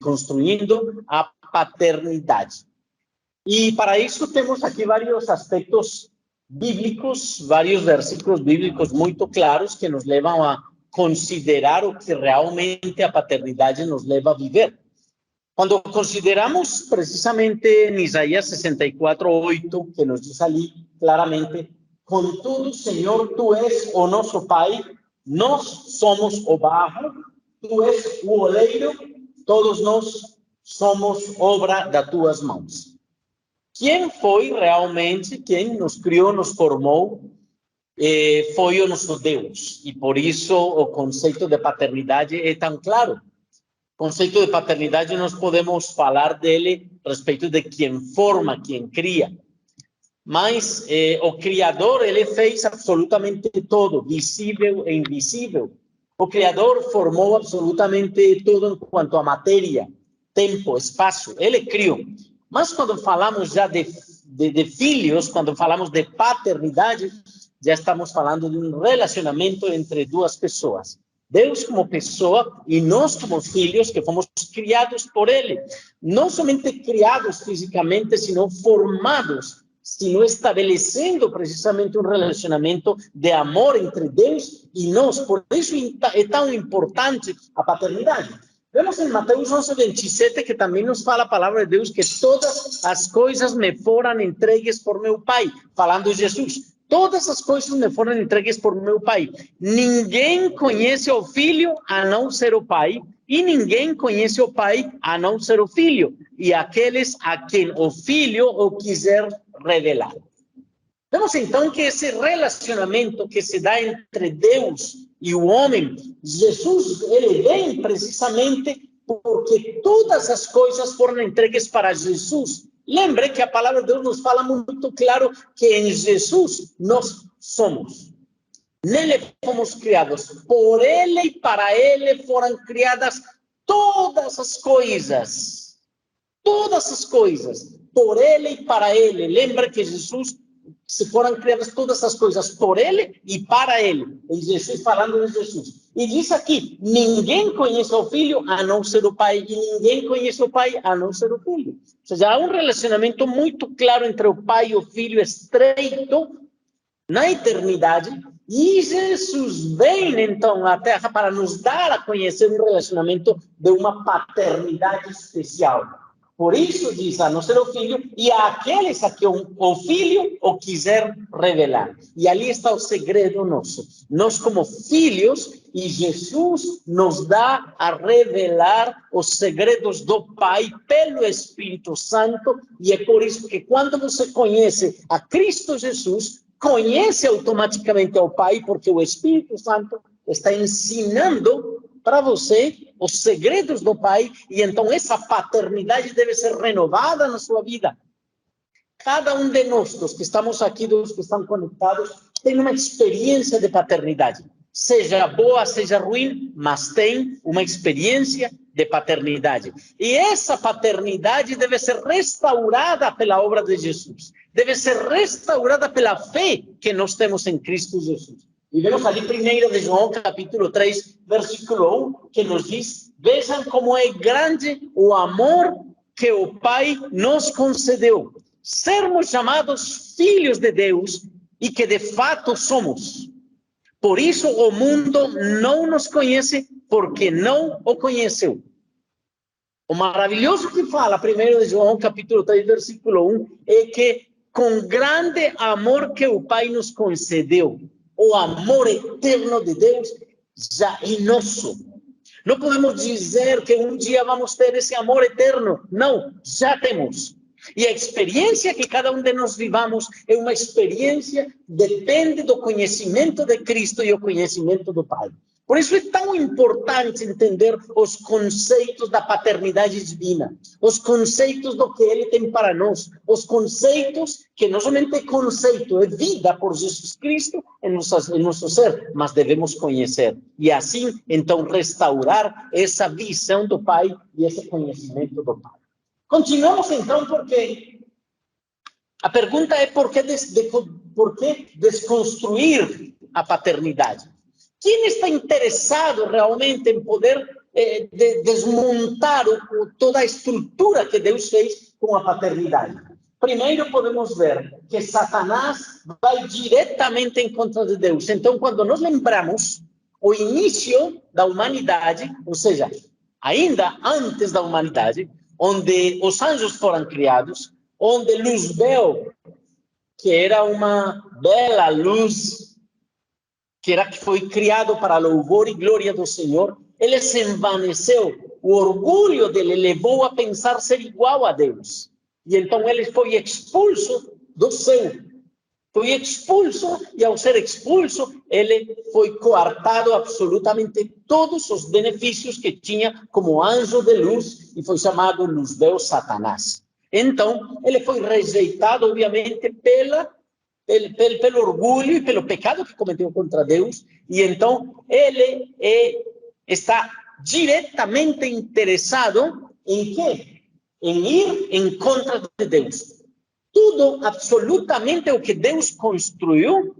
desconstruindo a paternidade. E para isso temos aqui vários aspectos bíblicos, vários versículos bíblicos muito claros que nos levam a considerar o que realmente a paternidade nos leva a viver. Quando consideramos precisamente em Isaías 64:8, que nos diz ali claramente: contudo, Senhor, tu és o nosso Pai, nós somos o barro, tu és o oleiro, todos nós somos obra das tuas mãos. Quem foi realmente, quem nos criou, nos formou, foi o nosso Deus. E por isso o conceito de paternidade é tão claro. O conceito de paternidade nós podemos falar dele a respeito de quem forma, quem cria. Mas o Criador, ele fez absolutamente todo, visível e invisível. O Criador formou absolutamente tudo enquanto a matéria, tempo, espaço, ele criou. Mas quando falamos já de filhos, quando falamos de paternidade, já estamos falando de um relacionamento entre duas pessoas. Deus como pessoa e nós como filhos que fomos criados por Ele. Não somente criados fisicamente, sino formados, sino estabelecendo precisamente um relacionamento de amor entre Deus e nós. Por isso é tão importante a paternidade. Vemos em Mateus 11:27 que também nos fala a palavra de Deus que todas as coisas me foram entregues por meu Pai, falando de Jesus. Todas as coisas me foram entregues por meu Pai. Ninguém conhece o Filho a não ser o Pai, e ninguém conhece o Pai a não ser o Filho, e aqueles a quem o Filho o quiser revelar. Vemos então que esse relacionamento que se dá entre Deus e o homem, Jesus, ele vem precisamente porque todas as coisas foram entregues para Jesus. Lembre que a palavra de Deus nos fala muito claro que em Jesus nós somos. Nele fomos criados, por ele e para ele foram criadas todas as coisas. Todas as coisas, por ele e para ele. Lembra que Jesus, se foram criadas todas as coisas por ele e para ele. E Jesus falando de Jesus. E diz aqui, ninguém conhece o Filho a não ser o Pai, e ninguém conhece o Pai a não ser o Filho. Ou seja, há um relacionamento muito claro entre o Pai e o Filho, estreito, na eternidade, e Jesus vem, então, à Terra para nos dar a conhecer um relacionamento de uma paternidade especial. Por isso diz, a não ser o Filho, e àqueles a que o Filho o quiser revelar. E ali está o segredo nosso. Nós, como filhos, e Jesus nos dá a revelar os segredos do Pai pelo Espírito Santo, e é por isso que quando você conhece a Cristo Jesus, conhece automaticamente ao Pai, porque o Espírito Santo está ensinando para você os segredos do Pai, e então essa paternidade deve ser renovada na sua vida. Cada um de nós, dos que estamos aqui, dos que estão conectados, tem uma experiência de paternidade. Seja boa, seja ruim, mas tem uma experiência de paternidade. E essa paternidade deve ser restaurada pela obra de Jesus. Deve ser restaurada pela fé que nós temos em Cristo Jesus. E vemos ali 1 de João, capítulo 3, versículo 1, que nos diz: vejam como é grande o amor que o Pai nos concedeu. Sermos chamados filhos de Deus, e que de fato somos. Por isso o mundo não nos conhece, porque não o conheceu. O maravilhoso que fala 1 de João, capítulo 3, versículo 1, é que com grande amor que o Pai nos concedeu, o amor eterno de Deus já é nosso. Não podemos dizer que um dia vamos ter esse amor eterno. Não, já temos. E a experiência que cada um de nós vivamos é uma experiência que depende do conhecimento de Cristo e o conhecimento do Pai. Por isso é tão importante entender os conceitos da paternidade divina, os conceitos do que Ele tem para nós, os conceitos que não somente é conceito, é vida por Jesus Cristo em nosso ser, mas devemos conhecer. E assim, então, restaurar essa visão do Pai e esse conhecimento do Pai. Continuamos, então, porque a pergunta é por que desconstruir a paternidade? Quem está interessado realmente em poder desmontar toda a estrutura que Deus fez com a paternidade. Primeiro, podemos ver que Satanás vai diretamente em contra de Deus. Então, quando nós lembramos o início da humanidade, ou seja, ainda antes da humanidade, onde os anjos foram criados, onde Luzbel, que era uma bela luz, que foi criado para louvor e glória do Senhor, ele se envaneceu. O orgulho dele levou a pensar ser igual a Deus. E então ele foi expulso do céu. Foi expulso, e ao ser expulso, ele foi coartado absolutamente todos os benefícios que tinha como anjo de luz, e foi chamado Luzbel Satanás. Então, ele foi rejeitado, obviamente, pelo orgulho e pelo pecado que cometeu contra Deus, e então ele está diretamente interessado em quê? Em ir em contra de Deus. Tudo, absolutamente o que Deus construiu,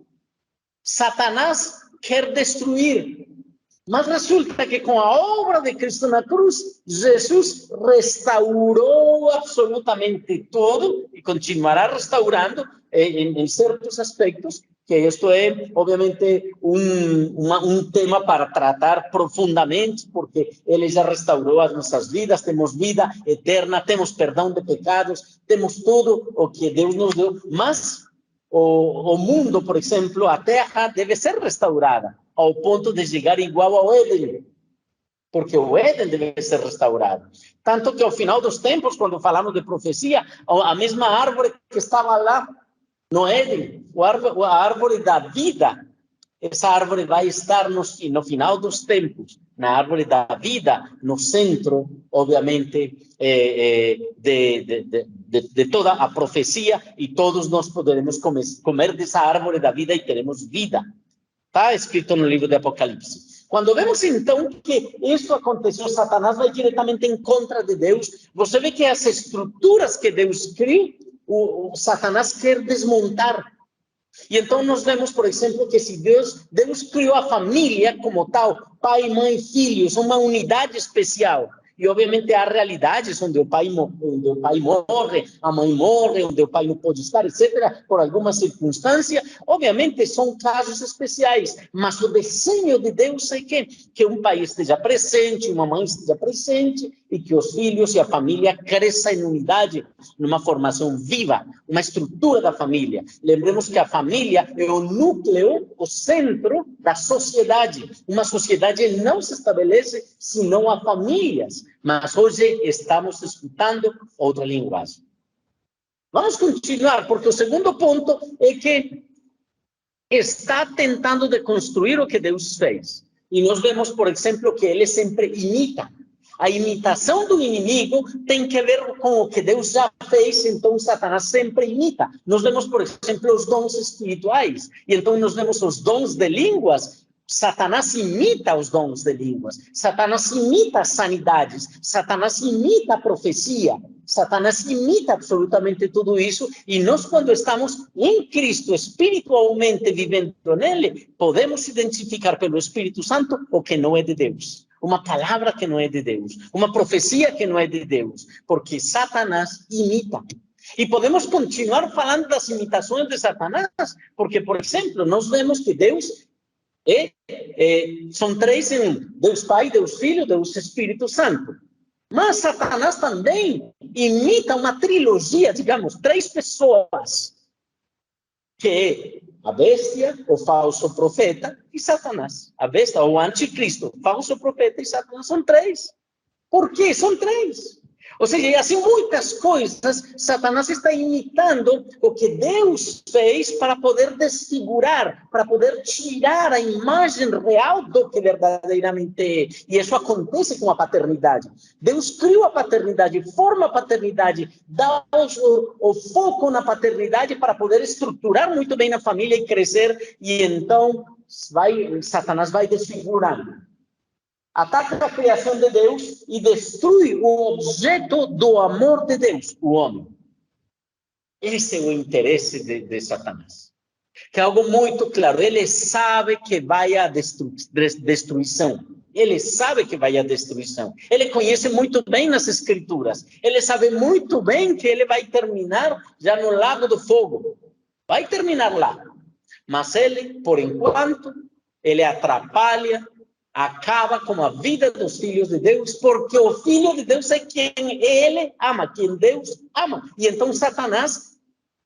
Satanás quer destruir. Mas resulta que com a obra de Cristo na cruz, Jesus restaurou absolutamente tudo e continuará restaurando em certos aspectos, que isto é, obviamente, um tema para tratar profundamente, porque ele já restaurou as nossas vidas, temos vida eterna, temos perdão de pecados, temos tudo o que Deus nos deu, mas o mundo, por exemplo, a terra deve ser restaurada, ao ponto de chegar igual ao Éden, porque o Éden deve ser restaurado. Tanto que ao final dos tempos, quando falamos de profecia, a mesma árvore que estava lá no Éden, a árvore da vida, essa árvore vai estar no final dos tempos, na árvore da vida, no centro, obviamente, de toda a profecia, e todos nós poderemos comer dessa árvore da vida e teremos vida. Está escrito no livro de Apocalipse. Quando vemos, então, que isso aconteceu, Satanás vai diretamente em contra de Deus. Você vê que as estruturas que Deus cria, o Satanás quer desmontar. E então nós vemos, por exemplo, que se Deus criou a família como tal, pai, mãe, filhos, uma unidade especial. E, obviamente, há realidades onde o pai morre, a mãe morre, onde o pai não pode estar, etc., por alguma circunstância. Obviamente, são casos especiais, mas o desenho de Deus é que um pai esteja presente, uma mãe esteja presente, e que os filhos e a família cresçam em unidade, numa formação viva, uma estrutura da família. Lembremos que a família é o núcleo, o centro da sociedade. Uma sociedade não se estabelece senão a famílias. Mas hoje estamos escutando outra linguagem. Vamos continuar, porque o segundo ponto é que está tentando deconstruir o que Deus fez. E nós vemos, por exemplo, que ele sempre imita. A imitação do inimigo tem que ver com o que Deus já fez, então Satanás sempre imita. Nós vemos, por exemplo, os dons espirituais, e então nós vemos os dons de línguas. Satanás imita os dons de línguas, Satanás imita as sanidades, Satanás imita a profecia, Satanás imita absolutamente tudo isso, e nós, quando estamos em Cristo, espiritualmente vivendo nele, podemos identificar pelo Espírito Santo o que não é de Deus. Uma palavra que não é de Deus, uma profecia que não é de Deus, porque Satanás imita. E podemos continuar falando das imitações de Satanás, porque, por exemplo, nós vemos que Deus são três em um: Deus Pai, Deus Filho, Deus Espírito Santo. Mas Satanás também imita uma trilogia, digamos, três pessoas, que é a bestia, o falso profeta e Satanás. A bestia, o anticristo, o falso profeta e Satanás, são três. Por quê? São três. Ou seja, assim, muitas coisas, Satanás está imitando o que Deus fez para poder desfigurar, para poder tirar a imagem real do que verdadeiramente é. E isso acontece com a paternidade. Deus criou a paternidade, forma a paternidade, dá o foco na paternidade para poder estruturar muito bem a família e crescer, e então Satanás vai desfigurando. Ataca a criação de Deus e destrui o objeto do amor de Deus, o homem. Esse é o interesse de Satanás. Que é algo muito claro. Ele sabe que vai à destruição. Ele sabe que vai à destruição. Ele conhece muito bem nas Escrituras. Ele sabe muito bem que ele vai terminar já no lago do fogo. Vai terminar lá. Mas ele, por enquanto, ele atrapalha, acaba com a vida dos filhos de Deus, porque o Filho de Deus é quem ele ama, quem Deus ama. E então Satanás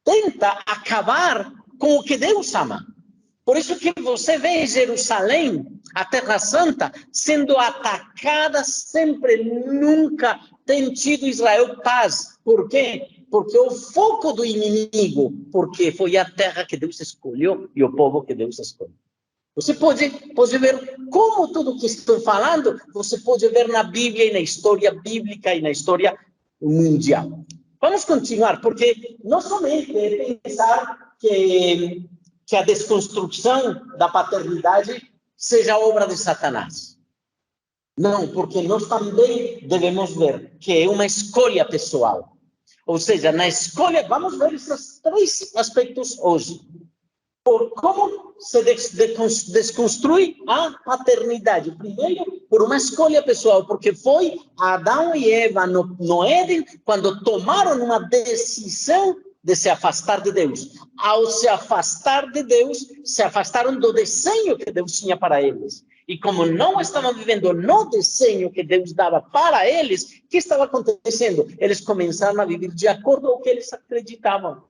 tenta acabar com o que Deus ama. Por isso que você vê Jerusalém, a Terra Santa, sendo atacada sempre, nunca tem tido Israel paz. Por quê? Porque o foco do inimigo, porque foi a terra que Deus escolheu e o povo que Deus escolheu. Você pode ver como tudo que estou falando, você pode ver na Bíblia e na história bíblica e na história mundial. Vamos continuar, porque não somente é pensar que a desconstrução da paternidade seja obra de Satanás. Não, porque nós também devemos ver que é uma escolha pessoal. Ou seja, na escolha, vamos ver esses três aspectos hoje. Por como se desconstrui a paternidade. Primeiro, por uma escolha pessoal, porque foi Adão e Eva no Éden, quando tomaram uma decisão de se afastar de Deus. Ao se afastar de Deus, se afastaram do desenho que Deus tinha para eles. E como não estavam vivendo no desenho que Deus dava para eles, o que estava acontecendo? Eles começaram a viver de acordo com o que eles acreditavam.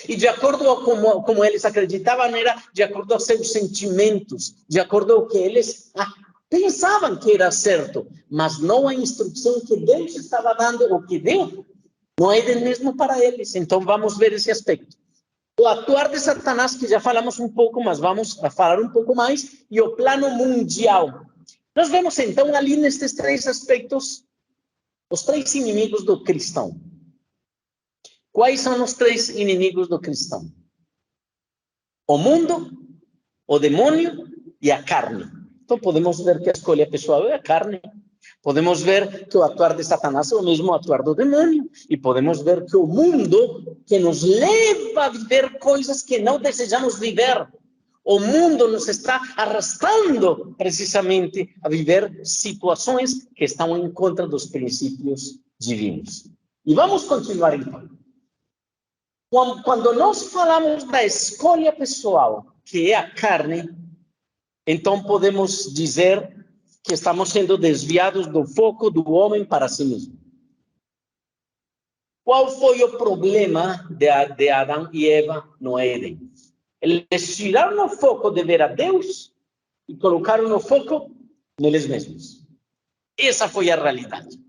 E de acordo com como eles acreditavam, era de acordo aos seus sentimentos, de acordo com o que eles pensavam que era certo, mas não a instrução que Deus estava dando, o que deu, não é mesmo para eles. Então vamos ver esse aspecto. O atuar de Satanás, que já falamos um pouco, mas vamos falar um pouco mais, e o plano mundial. Nós vemos então ali nestes três aspectos, os três inimigos do cristão. Quais são os três inimigos do cristão? O mundo, o demônio e a carne. Então podemos ver que a escolha pessoal é a carne. Podemos ver que o atuar de Satanás é o mesmo atuar do demônio. E podemos ver que o mundo, que nos leva a viver coisas que não desejamos viver. O mundo nos está arrastando precisamente a viver situações que estão em contra dos princípios divinos. E vamos continuar então. Quando nós falamos da escolha pessoal, que é a carne, então podemos dizer que estamos sendo desviados do foco do homem para si mesmo. Qual foi o problema de Adão e Eva no Éden? Eles tiraram o foco de ver a Deus e colocaram o foco neles mesmos. Essa foi a realidade.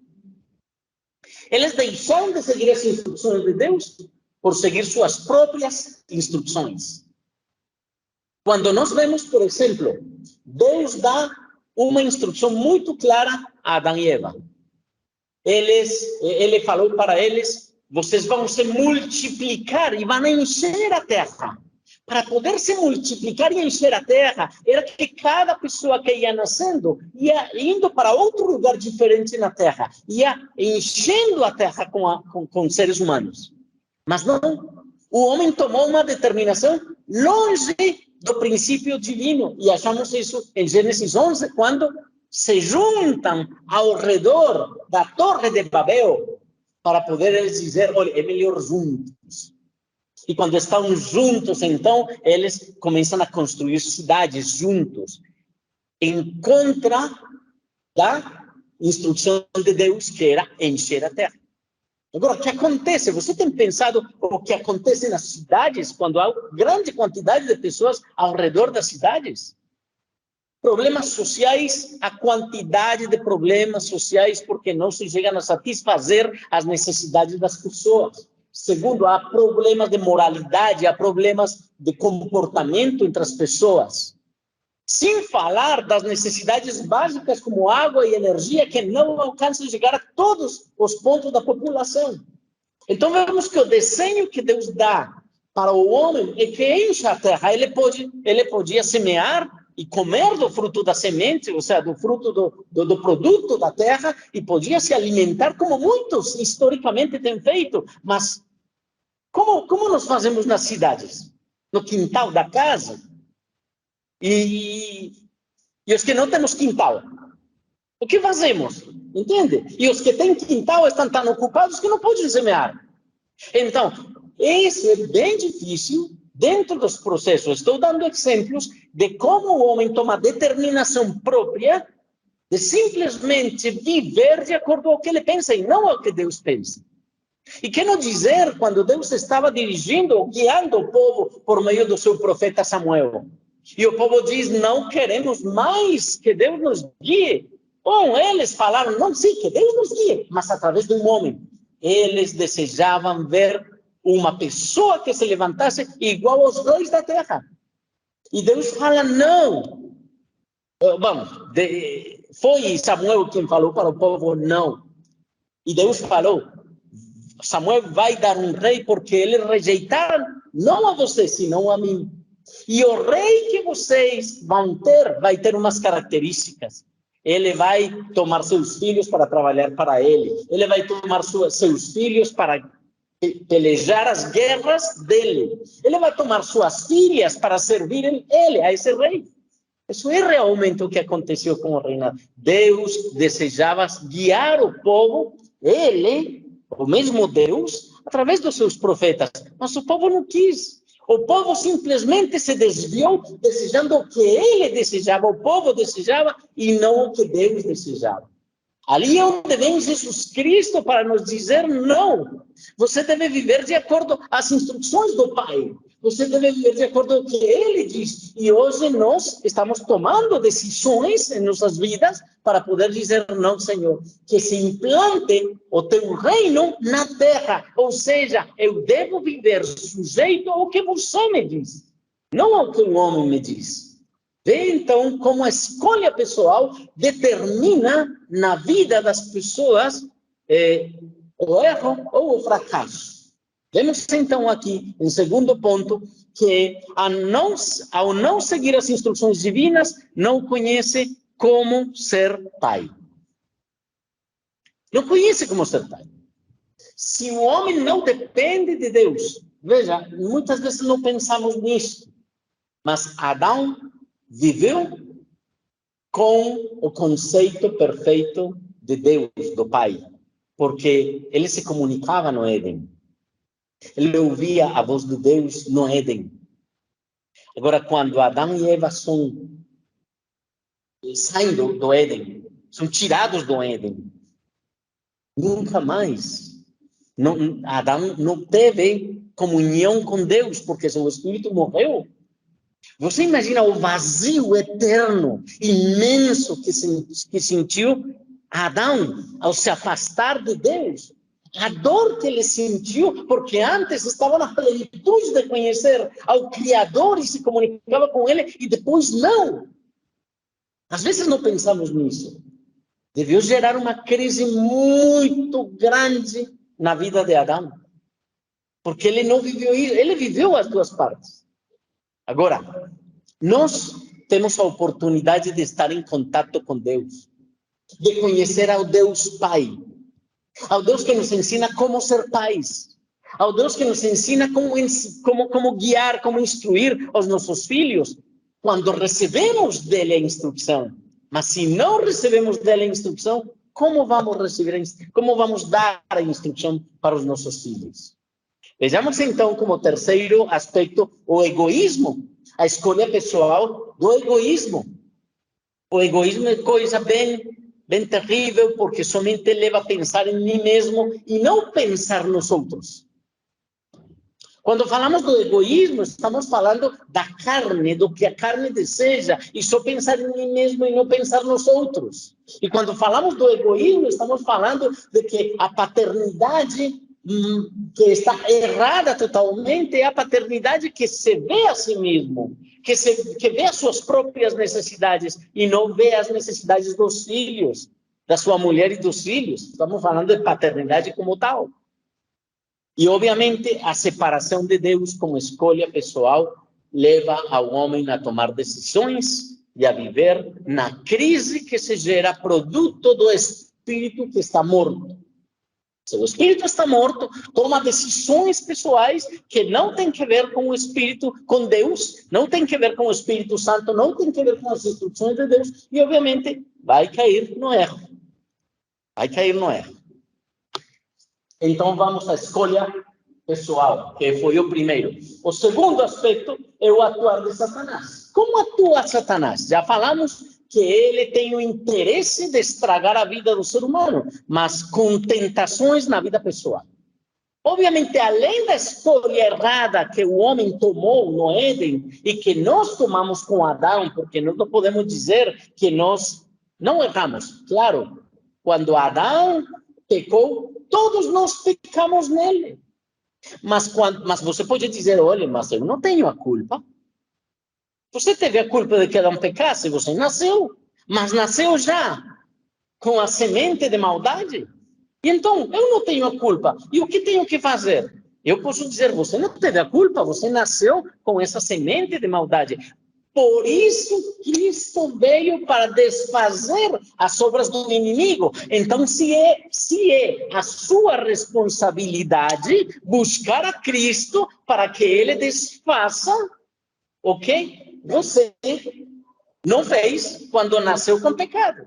Eles deixaram de seguir as instruções de Deus por seguir suas próprias instruções. Quando nós vemos, por exemplo, Deus dá uma instrução muito clara a Adão e Eva. Ele falou para eles, vocês vão se multiplicar e vão encher a terra. Para poder se multiplicar e encher a terra, era que cada pessoa que ia nascendo ia indo para outro lugar diferente na terra, ia enchendo a terra com seres humanos. Mas não, o homem tomou uma determinação longe do princípio divino. E achamos isso em Gênesis 11, quando se juntam ao redor da Torre de Babel para poder eles dizer, olha, é melhor juntos. E quando estão juntos, então, eles começam a construir cidades juntos, em contra da instrução de Deus, que era encher a terra. Agora, o que acontece? Você tem pensado o que acontece nas cidades, quando há grande quantidade de pessoas ao redor das cidades? Problemas sociais, a quantidade de problemas sociais, porque não se chegam a satisfazer as necessidades das pessoas. Segundo, há problemas de moralidade, há problemas de comportamento entre as pessoas. Sem falar das necessidades básicas como água e energia, que não alcançam a chegar a todos os pontos da população. Então, vemos que o desenho que Deus dá para o homem é que enche a terra. Ele podia semear e comer do fruto da semente, ou seja, do fruto do produto da terra, e podia se alimentar como muitos historicamente têm feito. Mas como nós fazemos nas cidades? No quintal da casa? E E os que não temos quintal, o que fazemos? Entende? E os que têm quintal estão tão ocupados que não podem semear. Então, isso é bem difícil dentro dos processos. Estou dando exemplos de como o homem toma determinação própria de simplesmente viver de acordo com o que ele pensa e não ao que Deus pensa. E que não dizer quando Deus estava dirigindo, guiando o povo por meio do seu profeta Samuel. E o povo diz, não queremos mais que Deus nos guie. Bom, eles falaram, não, sim, que Deus nos guie, mas através de um homem. Eles desejavam ver uma pessoa que se levantasse igual aos reis da terra. E Deus fala, não. Bom, foi Samuel quem falou para o povo, não. E Deus falou, Samuel vai dar um rei porque eles rejeitaram, não a você, senão a mim. E o rei que vocês vão ter, vai ter umas características. Ele vai tomar seus filhos para trabalhar para ele. Ele vai tomar seus filhos para pelejar as guerras dele. Ele vai tomar suas filhas para servir ele, a esse rei. Isso é realmente o que aconteceu com o reinado. Deus desejava guiar o povo, ele, o mesmo Deus, através dos seus profetas. Mas o povo não quis. O povo simplesmente se desviou, desejando o que ele desejava, o povo desejava, e não o que Deus desejava. Ali é onde vem Jesus Cristo para nos dizer, não, você deve viver de acordo com as instruções do Pai. Você deve viver de acordo com o que Ele diz. E hoje nós estamos tomando decisões em nossas vidas para poder dizer, não, Senhor, que se implante o teu reino na terra. Ou seja, eu devo viver sujeito ao que você me diz, não ao que o homem me diz. Vê, então, como a escolha pessoal determina na vida das pessoas o erro ou o fracasso. Vemos, então, aqui, em segundo ponto, que ao não seguir as instruções divinas, não conhece como ser pai. Não conhece como ser pai. Se o homem não depende de Deus, veja, muitas vezes não pensamos nisso, mas Adão viveu com o conceito perfeito de Deus, do Pai, porque ele se comunicava no Éden. Ele ouvia a voz de Deus no Éden. Agora, quando Adão e Eva saem do Éden, são tirados do Éden, nunca mais. Adão não teve comunhão com Deus, porque seu espírito morreu. Você imagina o vazio eterno, imenso que sentiu Adão ao se afastar de Deus? A dor que ele sentiu, porque antes estava na plenitude de conhecer ao Criador e se comunicava com ele, e depois não. Às vezes não pensamos nisso. Devia gerar uma crise muito grande na vida de Adão, porque ele não viveu isso, ele viveu as duas partes. Agora, nós temos a oportunidade de estar em contato com Deus, de conhecer ao Deus Pai, ao Deus que nos ensina como ser pais, ao Deus que nos ensina como guiar, como instruir os nossos filhos, quando recebemos dele a instrução. Mas se não recebemos dele a instrução, como vamos dar a instrução para os nossos filhos? Vejamos então como terceiro aspecto o egoísmo, a escolha pessoal do egoísmo. O egoísmo é coisa bem terrível, porque somente leva a pensar em mim mesmo e não pensar nos outros. Quando falamos do egoísmo, estamos falando da carne, do que a carne deseja, e só pensar em mim mesmo e não pensar nos outros. E quando falamos do egoísmo, estamos falando de que a paternidade que está errada totalmente é a paternidade que se vê a si mesmo, que vê as suas próprias necessidades e não vê as necessidades dos filhos, da sua mulher e dos filhos. Estamos falando de paternidade como tal. E, obviamente, a separação de Deus como escolha pessoal leva ao homem a tomar decisões e a viver na crise que se gera produto do espírito que está morto. Seu espírito está morto, toma decisões pessoais que não tem que ver com o espírito, com Deus, não tem que ver com o Espírito Santo, não tem que ver com as instruções de Deus, e obviamente vai cair no erro. Vai cair no erro. Então vamos à escolha pessoal, que foi o primeiro. O segundo aspecto é o atuar de Satanás. Como atua Satanás? Já falamos que ele tem o interesse de estragar a vida do ser humano, mas com tentações na vida pessoal. Obviamente, além da escolha errada que o homem tomou no Éden e que nós tomamos com Adão, porque nós não podemos dizer que nós não erramos. Claro, quando Adão pecou, todos nós pecamos nele. Mas você pode dizer, olha, mas eu não tenho a culpa. Você teve a culpa de que Adão pecasse, você nasceu, mas nasceu já com a semente de maldade. E então, eu não tenho a culpa. E o que tenho que fazer? Eu posso dizer, você não teve a culpa, você nasceu com essa semente de maldade. Por isso, Cristo veio para desfazer as obras do inimigo. Então, se é a sua responsabilidade buscar a Cristo para que ele desfaça, ok? Você não fez quando nasceu com pecado.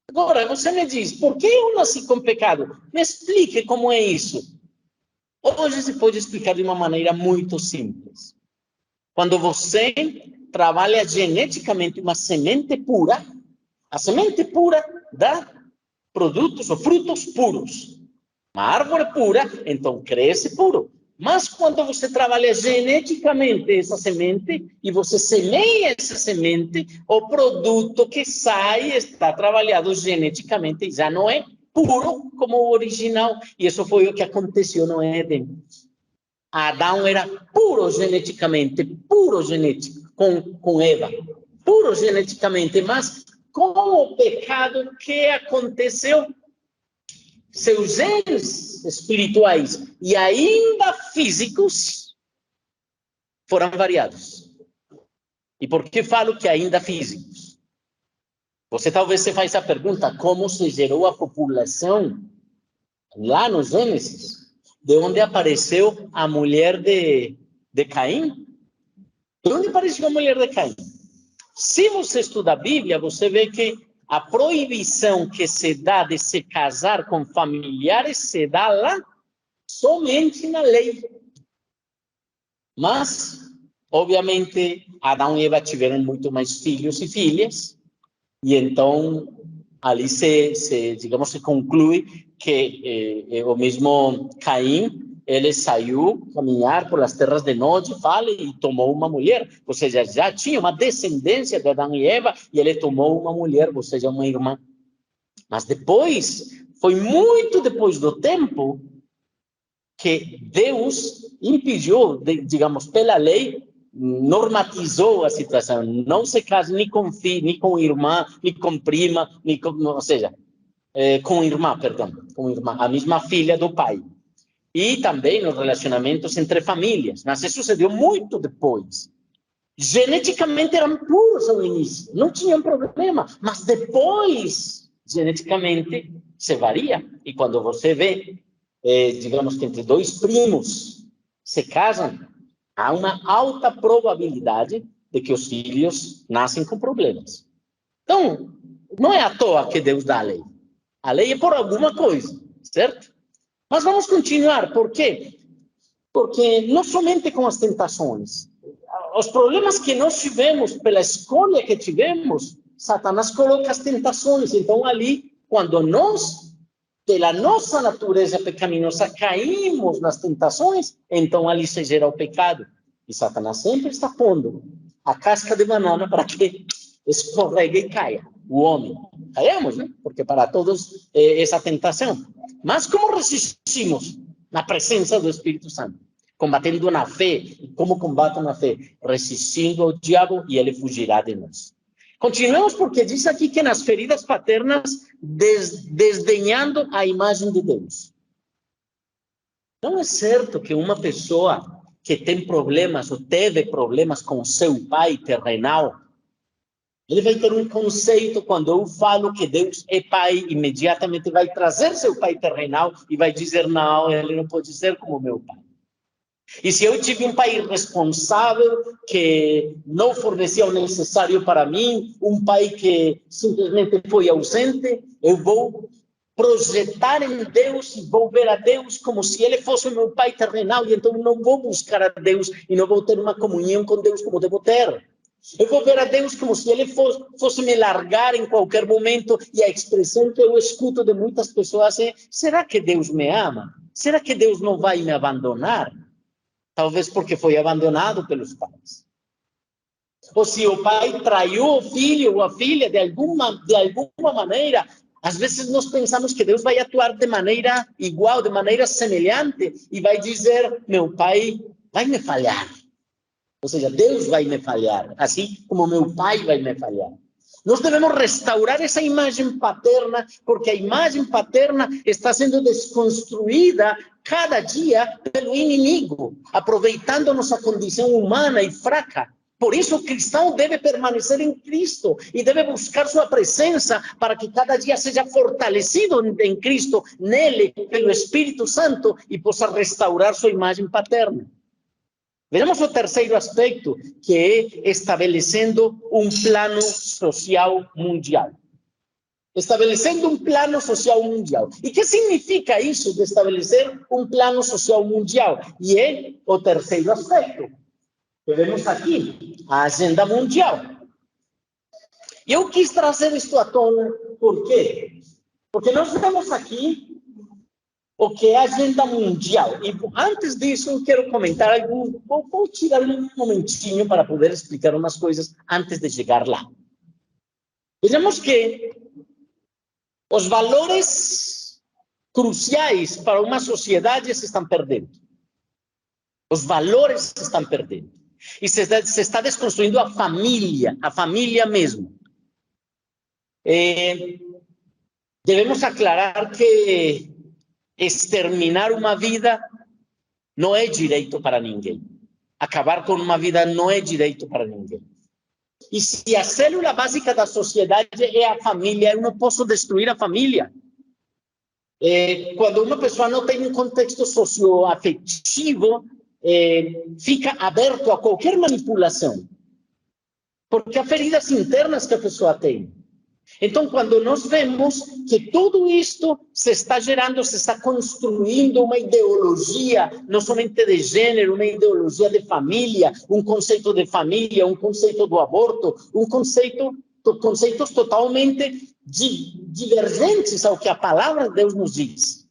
Agora, você me diz, por que eu nasci com pecado? Me explique como é isso. Hoje se pode explicar de uma maneira muito simples. Quando você trabalha geneticamente uma semente pura, a semente pura dá produtos ou frutos puros. Uma árvore pura, então cresce puro. Mas quando você trabalha geneticamente essa semente e você semeia essa semente, o produto que sai está trabalhado geneticamente e já não é puro como o original. E isso foi o que aconteceu no Éden. Adão era puro geneticamente, com Eva, puro geneticamente, mas com o pecado que aconteceu, seus genes espirituais e ainda físicos foram variados. E por que falo que ainda físicos? Você talvez se faça a pergunta, como se gerou a população lá no Gênesis? De onde apareceu a mulher de Caim? De onde apareceu a mulher de Caim? Se você estuda a Bíblia, você vê que a proibição que se dá de se casar com familiares se dá lá somente na lei. Mas, obviamente, Adão e Eva tiveram muito mais filhos e filhas, e então ali digamos, se conclui que o mesmo Caim, ele saiu caminhar por as terras de Nod e tomou uma mulher, ou seja, já tinha uma descendência de Adão e Eva, e ele tomou uma mulher, ou seja, uma irmã. Mas depois, foi muito depois do tempo, que Deus impediu, digamos, pela lei, normatizou a situação. Não se casa nem com filho, nem com irmã, nem com prima, nem com, ou seja, com irmã, a mesma filha do pai. E também nos relacionamentos entre famílias. Mas isso se deu muito depois. Geneticamente eram puros ao início, não tinham problema. Mas depois, geneticamente, se varia. E quando você vê, digamos que entre dois primos se casam, há uma alta probabilidade de que os filhos nascem com problemas. Então, não é à toa que Deus dá a lei. A lei é por alguma coisa, certo? Mas vamos continuar. Por quê? Porque não somente com as tentações. Os problemas que nós tivemos, pela escolha que tivemos, Satanás coloca as tentações. Então, ali, quando nós, pela nossa natureza pecaminosa, caímos nas tentações, então ali se gera o pecado. E Satanás sempre está pondo a casca de banana para que escorregue e caia o homem. Caiamos, né? Porque para todos é essa tentação. Mas como resistimos na presença do Espírito Santo? Combatendo na fé. E como combato na fé? Resistindo ao diabo e ele fugirá de nós. Continuemos porque diz aqui que nas feridas paternas, desdenhando a imagem de Deus. Não é certo que uma pessoa que tem problemas ou teve problemas com seu pai terrenal, Ele vai ter um conceito, quando eu falo que Deus é pai, imediatamente vai trazer seu pai terrenal e vai dizer, não, ele não pode ser como meu pai. E se eu tive um pai irresponsável, que não fornecia o necessário para mim, um pai que simplesmente foi ausente, eu vou projetar em Deus e vou ver a Deus como se ele fosse o meu pai terrenal, e então não vou buscar a Deus e não vou ter uma comunhão com Deus como devo ter. Eu vou ver a Deus como se ele fosse me largar em qualquer momento, e a expressão que eu escuto de muitas pessoas é: será que Deus me ama? Será que Deus não vai me abandonar? Talvez porque foi abandonado pelos pais. Ou se o pai traiu o filho ou a filha de alguma maneira, às vezes nós pensamos que Deus vai atuar de maneira igual, de maneira semelhante, e vai dizer, meu pai vai me falhar. Ou seja, Deus vai me falhar, assim como meu pai vai me falhar. Nós devemos restaurar essa imagem paterna, porque a imagem paterna está sendo desconstruída cada dia pelo inimigo, aproveitando nossa condição humana e fraca. Por isso, o cristão deve permanecer em Cristo e deve buscar sua presença para que cada dia seja fortalecido em Cristo, nele, pelo Espírito Santo, e possa restaurar sua imagem paterna. Vejamos o terceiro aspecto, que é estabelecendo um plano social mundial. Estabelecendo um plano social mundial. E que significa isso de estabelecer um plano social mundial? E é o terceiro aspecto que vemos aqui, a agenda mundial. E eu quis trazer isto à tona, por quê? Porque nós vemos aqui o que é a agenda mundial. E antes disso, eu quero comentar algo. Vou tirar um momentinho para poder explicar umas coisas antes de chegar lá. Vejamos que os valores cruciais para uma sociedade se estão perdendo. Os valores se estão perdendo. E se está desconstruindo a família mesmo. Devemos aclarar que exterminar uma vida não é direito para ninguém. Acabar com uma vida não é direito para ninguém. E se a célula básica da sociedade é a família, eu não posso destruir a família. Quando uma pessoa não tem um contexto socioafetivo, fica aberto a qualquer manipulação. Porque há feridas internas que a pessoa tem. Então, quando nós vemos que tudo isto se está gerando, se está construindo uma ideologia, não somente de gênero, uma ideologia de família, um conceito de família, um conceito do aborto, conceitos totalmente divergentes ao que a palavra de Deus nos diz.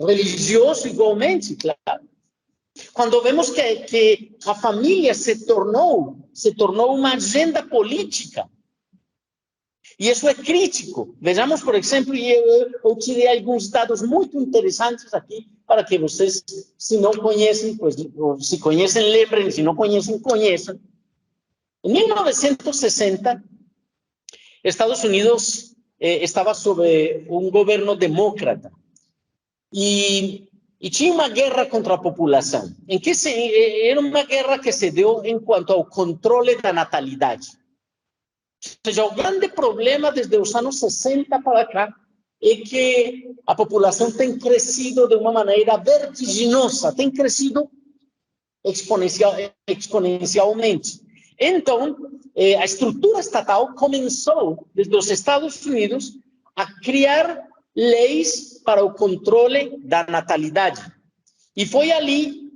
Religioso igualmente, claro. Quando vemos que a família se tornou uma agenda política. E isso é crítico. Vejamos, por exemplo, eu tirei alguns dados muito interessantes aqui para que vocês, se não conhecem, pois, se conhecem, lembrem, se não conhecem, conheçam. Em 1960, Estados Unidos estava sob um governo demócrata e tinha uma guerra contra a população. Era uma guerra que se deu em quanto ao controle da natalidade. Ou seja, o grande problema desde os anos 60 para cá é que a população tem crescido de uma maneira vertiginosa, tem crescido exponencialmente. Então, a estrutura estatal começou, desde os Estados Unidos, a criar leis para o controle da natalidade. E foi ali,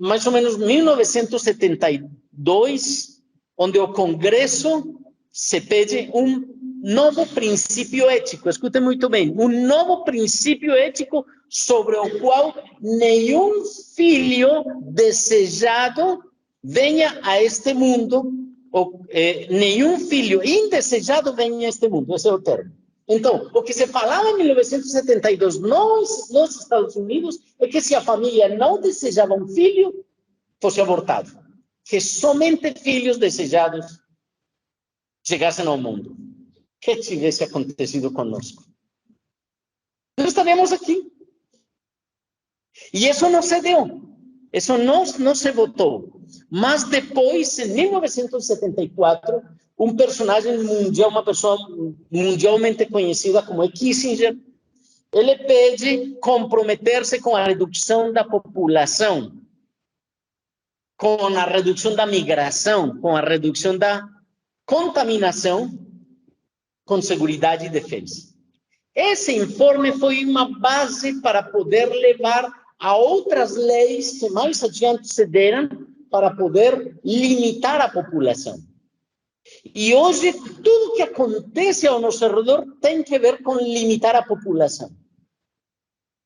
mais ou menos 1972, onde o Congresso se pede um novo princípio ético. Escutem muito bem, um novo princípio ético sobre o qual nenhum filho desejado venha a este mundo, ou nenhum filho indesejado venha a este mundo. Esse é o termo. Então, o que se falava em 1972 nos Estados Unidos é que se a família não desejava um filho, fosse abortado. Que somente filhos desejados chegassem ao mundo. Que tivesse acontecido conosco. Nós estaríamos aqui. E isso não se deu. Isso não se votou. Mas depois, em 1974, um personagem mundial, uma pessoa mundialmente conhecida como Kissinger, ele pede comprometer-se com a redução da população, com a redução da migração, com a redução da contaminação, com segurança e defesa. Esse informe foi uma base para poder levar a outras leis que mais adiante se deram para poder limitar a população. E hoje, tudo que acontece ao nosso redor tem que ver com limitar a população.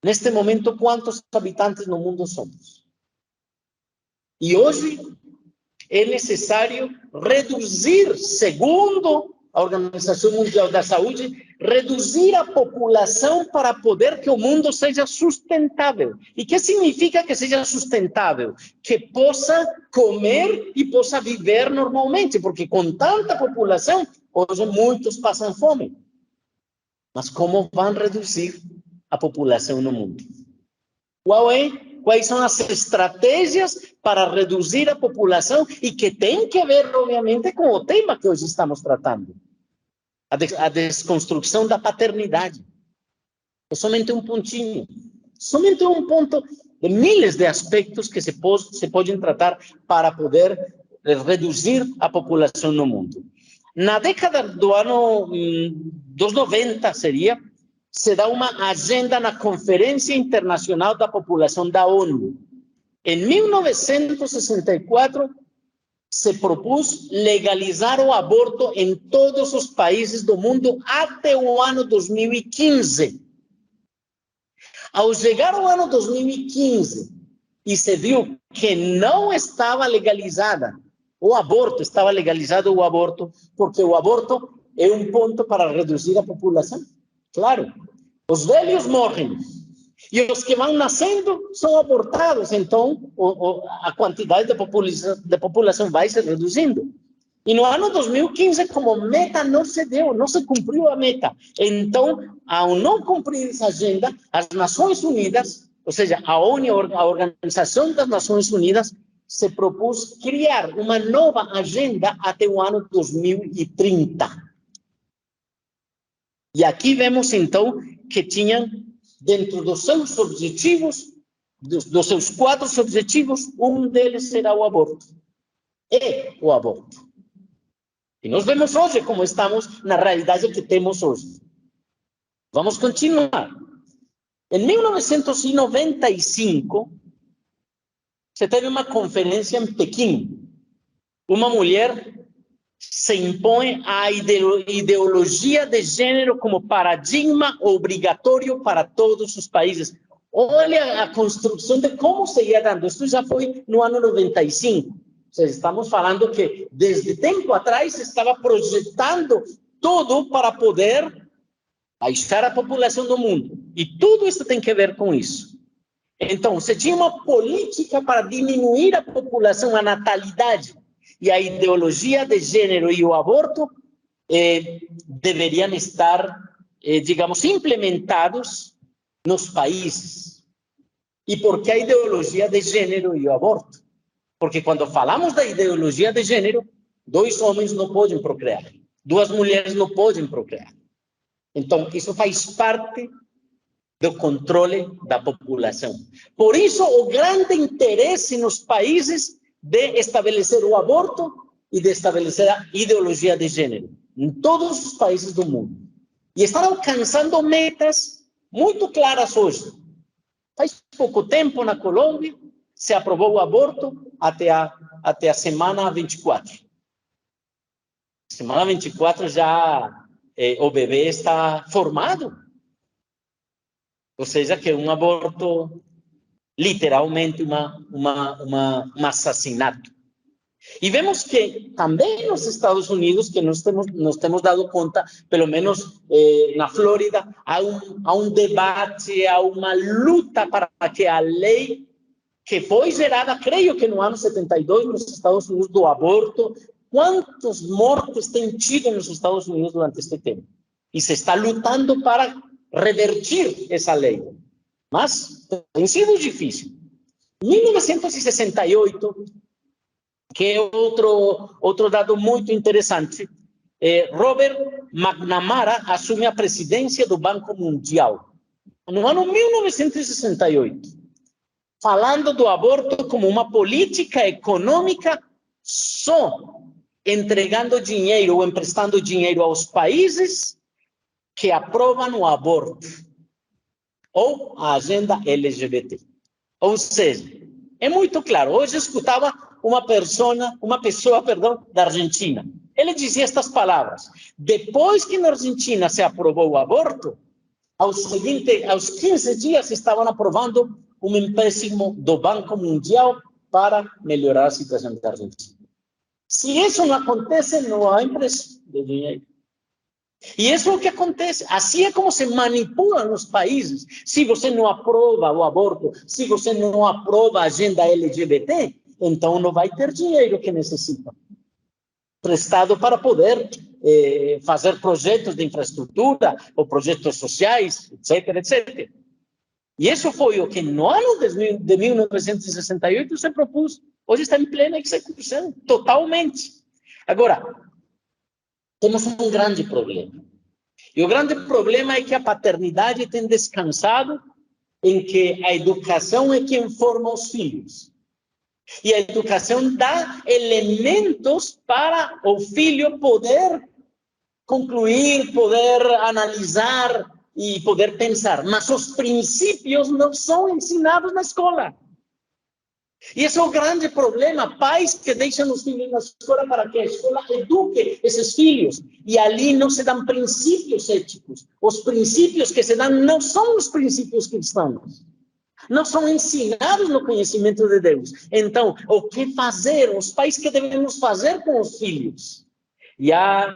Neste momento, quantos habitantes no mundo somos? E hoje é necessário reduzir, segundo a Organização Mundial da Saúde, reduzir a população para poder que o mundo seja sustentável. E que significa que seja sustentável? Que possa comer e possa viver normalmente, porque com tanta população, hoje muitos passam fome. Mas como vão reduzir a população no mundo? Quais são as estratégias para reduzir a população e que tem que ver, obviamente, com o tema que hoje estamos tratando? A desconstrução da paternidade. É somente um pontinho, somente um ponto de milhares de aspectos que se podem tratar para poder reduzir a população no mundo. Na década dos 90, se dá uma agenda na Conferência Internacional da População da ONU. Em 1964, se propôs legalizar o aborto em todos os países do mundo até o ano 2015. Ao chegar ao ano 2015 e se viu que não estava legalizada o aborto, estava legalizado o aborto, porque o aborto é um ponto para reduzir a população. Claro, os velhos morrem e os que vão nascendo são abortados, então a quantidade de população vai se reduzindo. E no ano 2015, como meta não se deu, não se cumpriu a meta. Então, ao não cumprir essa agenda, as Nações Unidas, ou seja, a ONU, a Organização das Nações Unidas, se propôs criar uma nova agenda até o ano 2030. E aqui vemos, então, que tinham, dentro dos seus objetivos, dos seus 4 objetivos, um deles será o aborto. É o aborto. E nós vemos hoje como estamos na realidade que temos hoje. Vamos continuar. Em 1995, se teve uma conferência em Pequim. Uma mulher se impõe a ideologia de gênero como paradigma obrigatório para todos os países. Olha a construção de como se ia dando. Isso já foi no ano 95. Ou seja, estamos falando que desde tempo atrás se estava projetando tudo para poder baixar a população do mundo. E tudo isso tem que ver com isso. Então, se tinha uma política para diminuir a população, a natalidade, e a ideologia de gênero e o aborto deveriam estar, digamos, implementados nos países. E por que a ideologia de gênero e o aborto? Porque quando falamos da ideologia de gênero, 2 homens não podem procriar, 2 mulheres não podem procriar. Então, isso faz parte do controle da população. Por isso, o grande interesse nos países de estabelecer o aborto e de estabelecer a ideologia de gênero em todos os países do mundo. E estão alcançando metas muito claras hoje. Faz pouco tempo, na Colômbia, se aprovou o aborto até a semana 24. Semana 24 já o bebê está formado. Ou seja, que um aborto, literalmente, um assassinato. E vemos que também nos Estados Unidos, que nós temos dado conta, pelo menos na Flórida, há um debate, há uma luta para que a lei que foi gerada, creio que no ano 72, nos Estados Unidos, do aborto, quantos mortos tem tido nos Estados Unidos durante este tempo? E se está lutando para revertir essa lei. Mas tem sido difícil. 1968, que é outro dado muito interessante, Robert McNamara assume a presidência do Banco Mundial, no ano 1968, falando do aborto como uma política econômica só entregando dinheiro ou emprestando dinheiro aos países que aprovam o aborto ou a agenda LGBT. Ou seja, é muito claro. Hoje eu escutava uma pessoa, da Argentina. Ele dizia estas palavras: depois que na Argentina se aprovou o aborto, aos 15 dias estavam aprovando um empréstimo do Banco Mundial para melhorar a situação da Argentina. Se isso não acontece, não há empréstimo de dinheiro. E isso é o que acontece. Assim é como se manipulam os países. Se você não aprova o aborto, se você não aprova a agenda LGBT, então não vai ter dinheiro que necessita, prestado para poder fazer projetos de infraestrutura ou projetos sociais, etc, etc. E isso foi o que no ano de 1968 se propôs. Hoje está em plena execução, totalmente. Agora, temos um grande problema. E o grande problema é que a paternidade tem descansado em que a educação é quem forma os filhos. E a educação dá elementos para o filho poder concluir, poder analisar e poder pensar. Mas os princípios não são ensinados na escola. E esse é o grande problema. Pais que deixam os filhos na escola para que a escola eduque esses filhos. E ali não se dão princípios éticos. Os princípios que se dão não são os princípios cristãos. Não são ensinados no conhecimento de Deus. Então, o que fazer? Os pais, que devemos fazer com os filhos? E há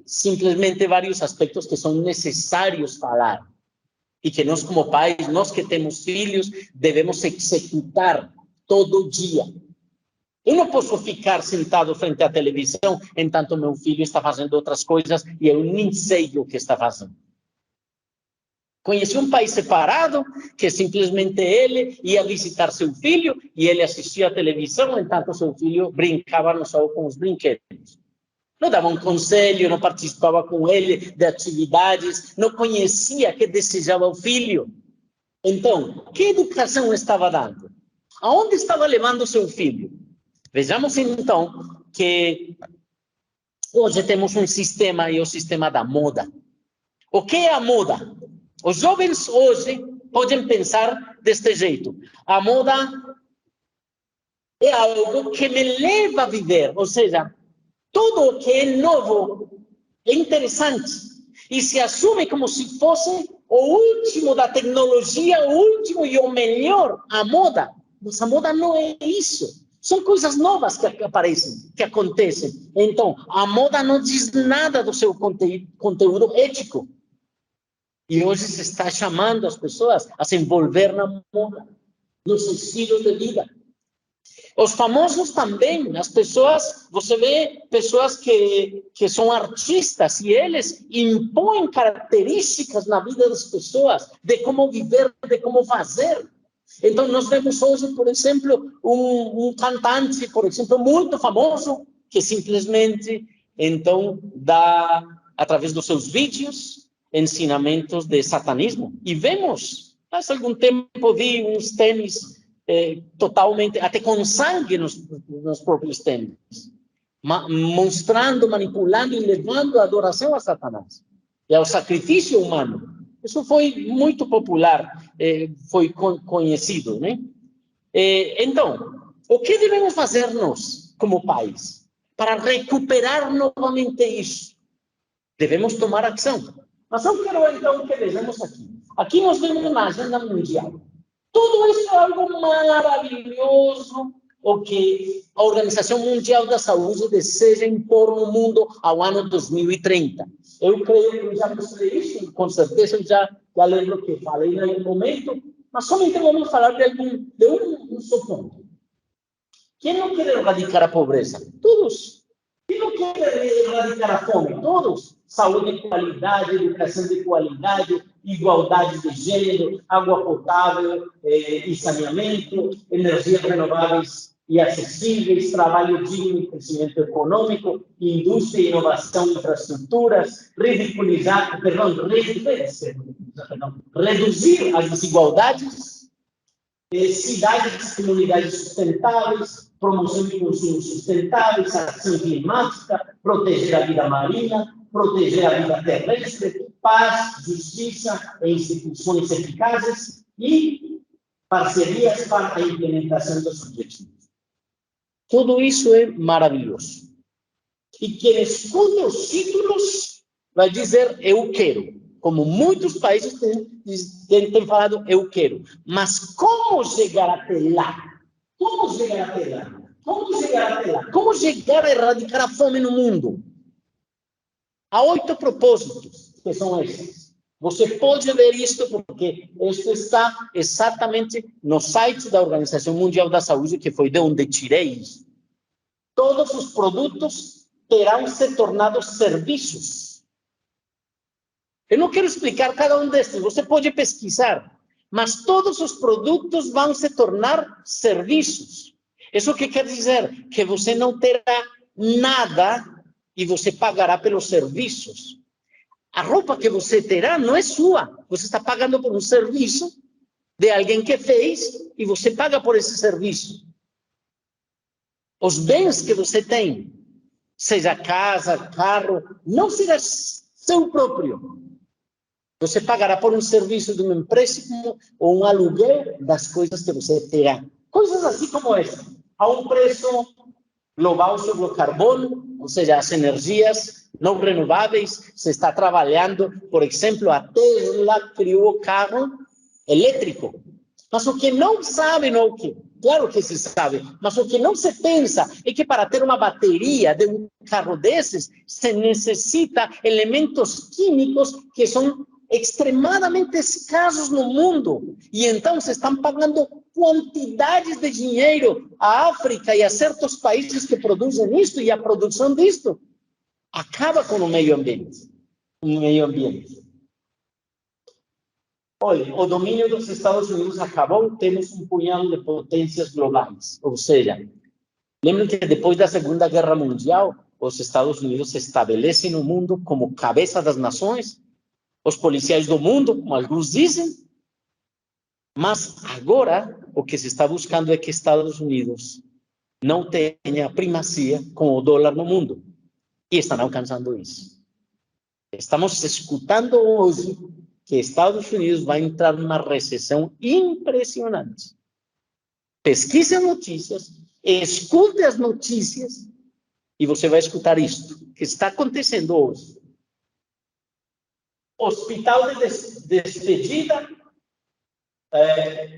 simplesmente vários aspectos que são necessários falar. E que nós, como pais, nós que temos filhos, devemos executar todo dia. Eu não posso ficar sentado frente à televisão enquanto meu filho está fazendo outras coisas e eu nem sei o que está fazendo. Conheci um pai separado que simplesmente ele ia visitar seu filho e ele assistia à televisão enquanto seu filho brincava no sol com os brinquedos. Não dava um conselho, não participava com ele de atividades, não conhecia o que desejava o filho. Então, que educação estava dando? Aonde estava levando seu filho? Vejamos então que hoje temos um sistema, e o sistema da moda. O que é a moda? Os jovens hoje podem pensar deste jeito: a moda é algo que me leva a viver, ou seja, tudo o que é novo é interessante e se assume como se fosse o último da tecnologia, o último e o melhor, a moda. Mas a moda não é isso. São coisas novas que aparecem, que acontecem. Então, a moda não diz nada do seu conteúdo ético. E hoje se está chamando as pessoas a se envolver na moda, nos estilos de vida. Os famosos também, as pessoas, você vê pessoas que são artistas e eles impõem características na vida das pessoas, de como viver, de como fazer. Então, nós vemos hoje, por exemplo, um cantante, por exemplo, muito famoso, que simplesmente, então, dá, através dos seus vídeos, ensinamentos de satanismo. E vemos, há algum tempo, vi uns tênis totalmente, até com sangue nos próprios tênis, mostrando, manipulando e levando a adoração a Satanás e ao sacrifício humano. Isso foi muito popular, foi conhecido, né? Então, o que devemos fazer nós, como pais, para recuperar novamente isso? Devemos tomar ação. Mas eu quero, então, que vejamos aqui. Aqui nós vemos na agenda mundial. Tudo isso é algo maravilhoso, o que a Organização Mundial da Saúde deseja impor no mundo ao ano 2030. Eu creio que eu já mostrei isso, com certeza eu já lembro que falei em algum momento, mas somente vamos falar de um só ponto. Quem não quer erradicar a pobreza? Todos. Quem não quer erradicar a fome? Todos. Saúde de qualidade, educação de qualidade, igualdade de gênero, água potável e saneamento, energias renováveis e acessíveis, trabalho digno e crescimento econômico, indústria, inovação, infraestruturas, reduzir as desigualdades, cidades e comunidades sustentáveis, promoção de consumo sustentáveis, ação climática, proteger a vida marinha, proteger a vida terrestre, paz, justiça e instituições eficazes e parcerias para a implementação dos objetivos. Tudo isso é maravilhoso. E quem escuta os títulos vai dizer, eu quero. Como muitos países têm falado, eu quero. Mas como chegar até lá? Como chegar até lá? Como chegar até lá? Como chegar a erradicar a fome no mundo? Há 8 propósitos, que são esses. Você pode ver isto, porque isto está exatamente no site da Organização Mundial da Saúde, que foi de onde tirei isso. Todos os produtos terão se tornado serviços. Eu não quero explicar cada um destes, você pode pesquisar, mas todos os produtos vão se tornar serviços. Isso que quer dizer que você não terá nada e você pagará pelos serviços. A roupa que você terá não é sua. Você está pagando por um serviço de alguém que fez e você paga por esse serviço. Os bens que você tem, seja casa, carro, não será seu próprio. Você pagará por um serviço de um empréstimo ou um aluguel das coisas que você terá. Coisas assim como essa. A um preço global sobre o carbono, ou seja, as energias não renováveis. Se está trabalhando, por exemplo, a Tesla criou carro elétrico. Mas o que não sabe, não que, claro que se sabe, mas o que não se pensa é que para ter uma bateria de um carro desses, se necessita elementos químicos que são extremadamente escassos no mundo. E então se estão pagando quantidades de dinheiro à África e a certos países que produzem isto, e a produção disto acaba com o meio ambiente. Olha, o domínio dos Estados Unidos acabou, temos um punhado de potências globais. Ou seja, lembrem que depois da Segunda Guerra Mundial, os Estados Unidos se estabelecem no mundo como cabeça das nações, os policiais do mundo, como alguns dizem, mas agora o que se está buscando é que Estados Unidos não tenha primazia com o dólar no mundo. E estão alcançando isso. Estamos escutando hoje que Estados Unidos vai entrar numa recessão impressionante. Pesquise as notícias, escute as notícias e você vai escutar isto que está acontecendo hoje. Hospital de despedida.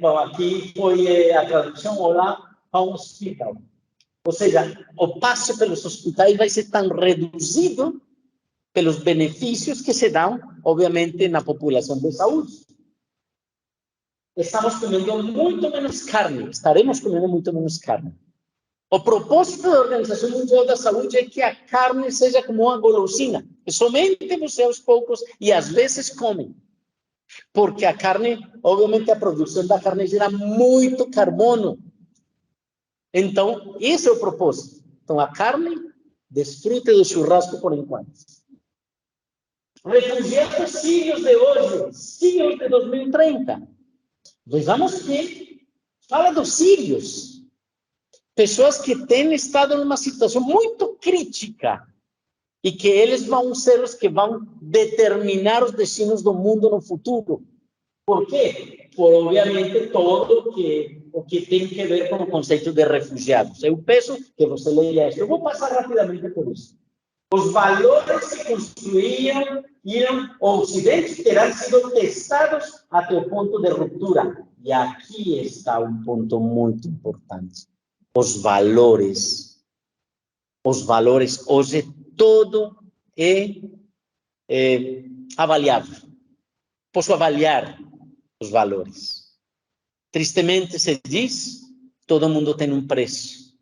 Bom, aqui foi a tradução, olá, hospital. Ou seja, o passo pelos hospitais vai ser tão reduzido pelos benefícios que se dão, obviamente, na população de saúde. Estamos comendo muito menos carne, estaremos comendo muito menos carne. O propósito da Organização Mundial da Saúde é que a carne seja como uma golosina, que somente você aos poucos e às vezes comem. Porque a carne, obviamente, a produção da carne gera muito carbono. Então, esse é o propósito. Então, a carne, desfrute do churrasco por enquanto. Refugiados sírios de hoje, sírios de 2030. Vejamos que fala dos sírios. Pessoas que têm estado numa situação muito crítica e que eles vão ser os que vão determinar os destinos do mundo no futuro. Por quê? Por, obviamente, todo o que tem que ver com o conceito de refugiados. Eu peço que você leia isso. Eu vou passar rapidamente por isso. Os valores que construíam o Ocidente terão sido testados até o ponto de ruptura. E aqui está um ponto muito importante. Os valores. Os valores. Hoje todo é avaliável. Posso avaliar os valores. Tristemente se diz, todo mundo tem um preço.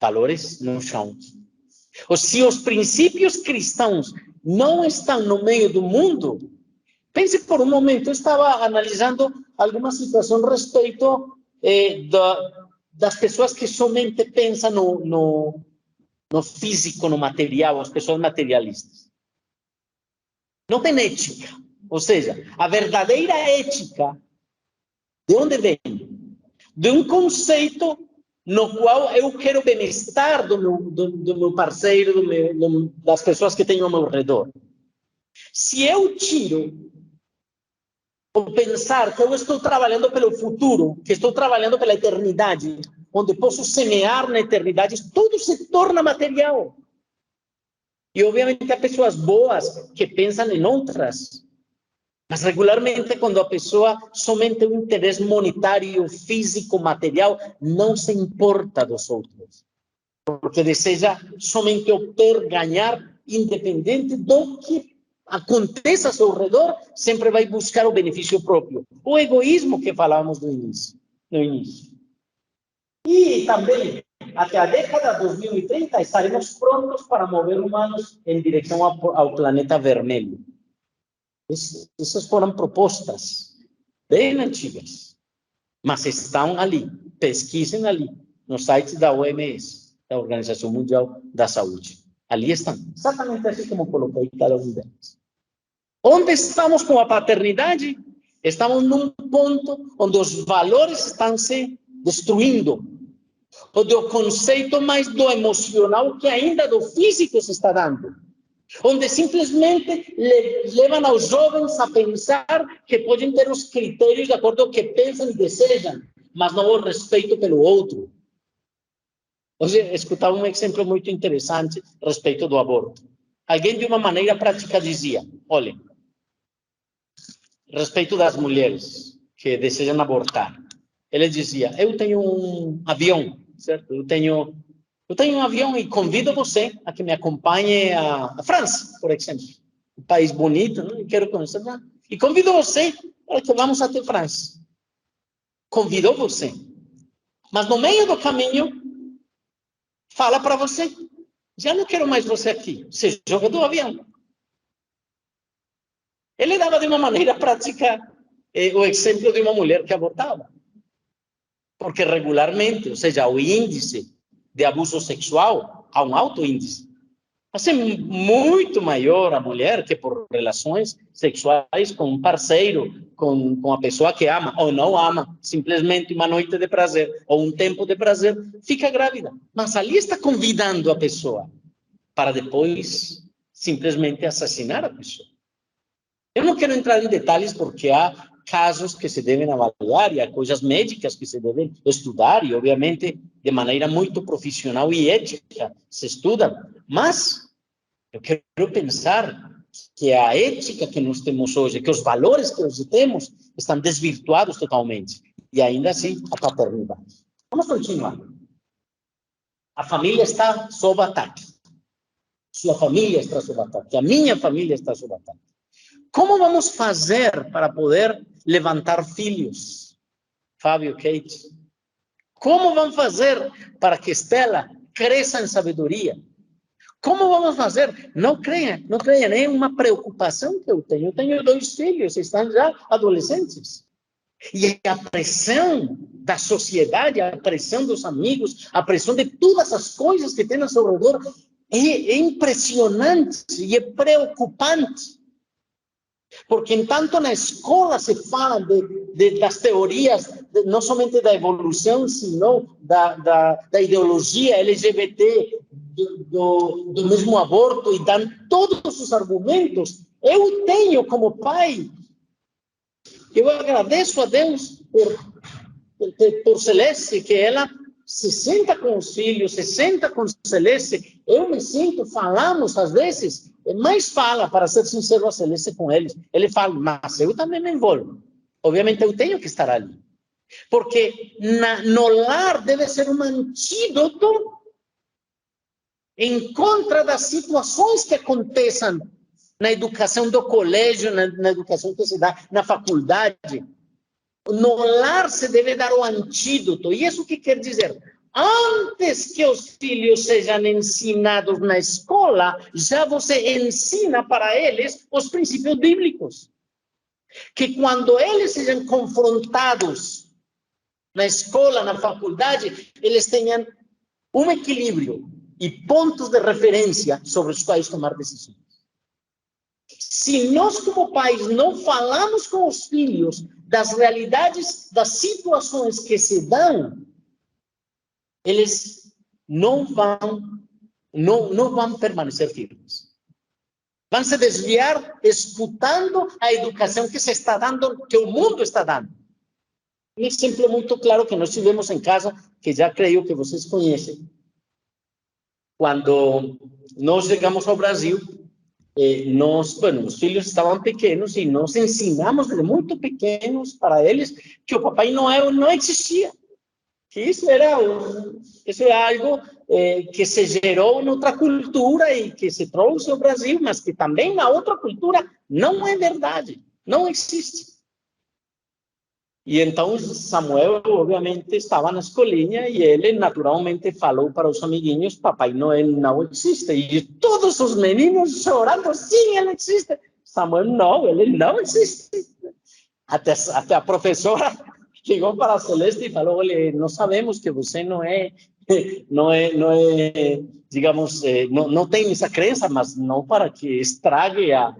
Valores não são. Se os princípios cristãos não estão no meio do mundo, Pense por um momento, eu estava analisando alguma situação a respeito das pessoas que somente pensam no físico, no material, as pessoas materialistas. Não tem ética. Ou seja, a verdadeira ética, de onde vem? De um conceito no qual eu quero o bem-estar do meu parceiro, das pessoas que tenho ao meu redor. Se eu tiro o pensar que eu estou trabalhando pelo futuro, que estou trabalhando pela eternidade, onde posso semear na eternidade, tudo se torna material. E, obviamente, há pessoas boas que pensam em outras. Mas, regularmente, quando a pessoa somente tem um interesse monetário, físico, material, não se importa dos outros. Porque deseja somente obter, ganhar, independente do que aconteça ao seu redor, sempre vai buscar o benefício próprio. O egoísmo que falávamos no início. E também, até a década de 2030, estaremos prontos para mover humanos em direção ao planeta vermelho. Essas foram propostas bem antigas, mas estão ali. Pesquisem ali, no site da OMS, da Organização Mundial da Saúde. Ali estão, exatamente assim como coloquei cada um deles. Onde estamos com a paternidade? Estamos num ponto onde os valores estão se destruindo, onde o conceito mais do emocional que ainda do físico se está dando, onde simplesmente levam aos jovens a pensar que podem ter os critérios de acordo com o que pensam e desejam, mas não o respeito pelo outro. Hoje, escutava um exemplo muito interessante a respeito do aborto. Alguém, de uma maneira prática, dizia, olha, a respeito das mulheres que desejam abortar, ele dizia, eu tenho um avião, certo? Eu tenho um avião e convido você a que me acompanhe a França, por exemplo. Um país bonito, não quero conhecer nada. E convido você para que vamos até França. Convidou você. Mas no meio do caminho, fala para você, já não quero mais você aqui. Você joga do avião. Ele dava de uma maneira prática o exemplo de uma mulher que abortava. Porque regularmente, ou seja, o índice de abuso sexual, há um alto índice. Mas é muito maior a mulher que por relações sexuais com um parceiro, com a pessoa que ama ou não ama, simplesmente uma noite de prazer ou um tempo de prazer, fica grávida. Mas ali está convidando a pessoa para depois simplesmente assassinar a pessoa. Eu não quero entrar em detalhes porque há casos que se devem avaliar e há coisas médicas que se devem estudar e, obviamente, de maneira muito profissional e ética se estudam. Mas eu quero pensar que a ética que nós temos hoje, que os valores que hoje temos, estão desvirtuados totalmente. E ainda assim, a paternidade. Vamos continuar. A família está sob ataque. Sua família está sob ataque. A minha família está sob ataque. Como vamos fazer para poder levantar filhos? Fábio, Kate. Como vamos fazer para que Estela cresça em sabedoria? Como vamos fazer? Não creia, é uma preocupação que eu tenho. Eu tenho 2 filhos, estão já adolescentes. E a pressão da sociedade, a pressão dos amigos, a pressão de todas as coisas que tem ao seu redor é impressionante e é preocupante. Porque, entanto, na escola se fala das teorias, não somente da evolução, sino da ideologia LGBT, do mesmo aborto, e dão todos os argumentos. Eu tenho como pai, eu agradeço a Deus por Celeste, que ela se senta com os filhos, se senta com Celeste. Eu me sinto, falamos às vezes, mais fala, para ser sincero, a Celeste com eles. Ele fala, mas eu também me envolvo. Obviamente eu tenho que estar ali. Porque no lar deve ser um antídoto em contra das situações que aconteçam na educação do colégio, na educação que se dá na faculdade. No lar se deve dar o antídoto. E isso que quer dizer? Antes que os filhos sejam ensinados na escola, já você ensina para eles os princípios bíblicos. Que quando eles sejam confrontados na escola, na faculdade, eles tenham um equilíbrio e pontos de referência sobre os quais tomar decisões. Se nós, como pais, não falamos com os filhos das realidades, das situações que se dão, eles não vão permanecer firmes. Vão se desviar escutando a educação que se está dando, que o mundo está dando. Um exemplo muito claro que nós tivemos em casa, que já creio que vocês conhecem. Quando nós chegamos ao Brasil, os filhos estavam pequenos e nós ensinamos desde muito pequenos para eles que o Papai Noel não existia. Que isso é algo que se gerou em outra cultura e que se trouxe ao Brasil, mas que também na outra cultura não é verdade, não existe. E então Samuel, obviamente, estava na escolinha e ele naturalmente falou para os amiguinhos: Papai Noel não existe. E todos os meninos chorando: sim, ele existe. Samuel, não, ele não existe. Até a professora chegou para a Celeste e falou: olha, nós sabemos que você digamos, não tem essa crença, mas não para que estrague a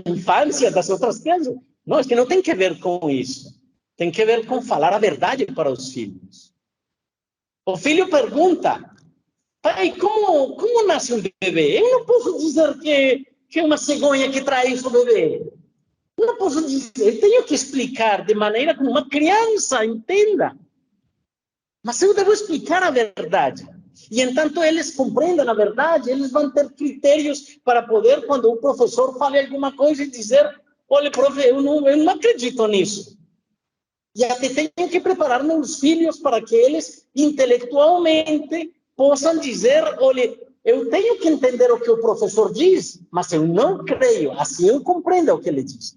infância das outras crianças. Não, é que não tem que ver com isso. Tem que ver com falar a verdade para os filhos. O filho pergunta: pai, como nasce um bebê? Eu não posso dizer que é uma cegonha que traz o bebê. Não posso dizer, eu tenho que explicar de maneira como uma criança entenda. Mas eu devo explicar a verdade. E, entanto, eles compreendam a verdade, eles vão ter critérios para poder, quando o professor fale alguma coisa, e dizer: olha, profe, eu não acredito nisso. E até tenho que preparar meus filhos para que eles, intelectualmente, possam dizer: olha, eu tenho que entender o que o professor diz, mas eu não creio, assim eu compreendo o que ele diz.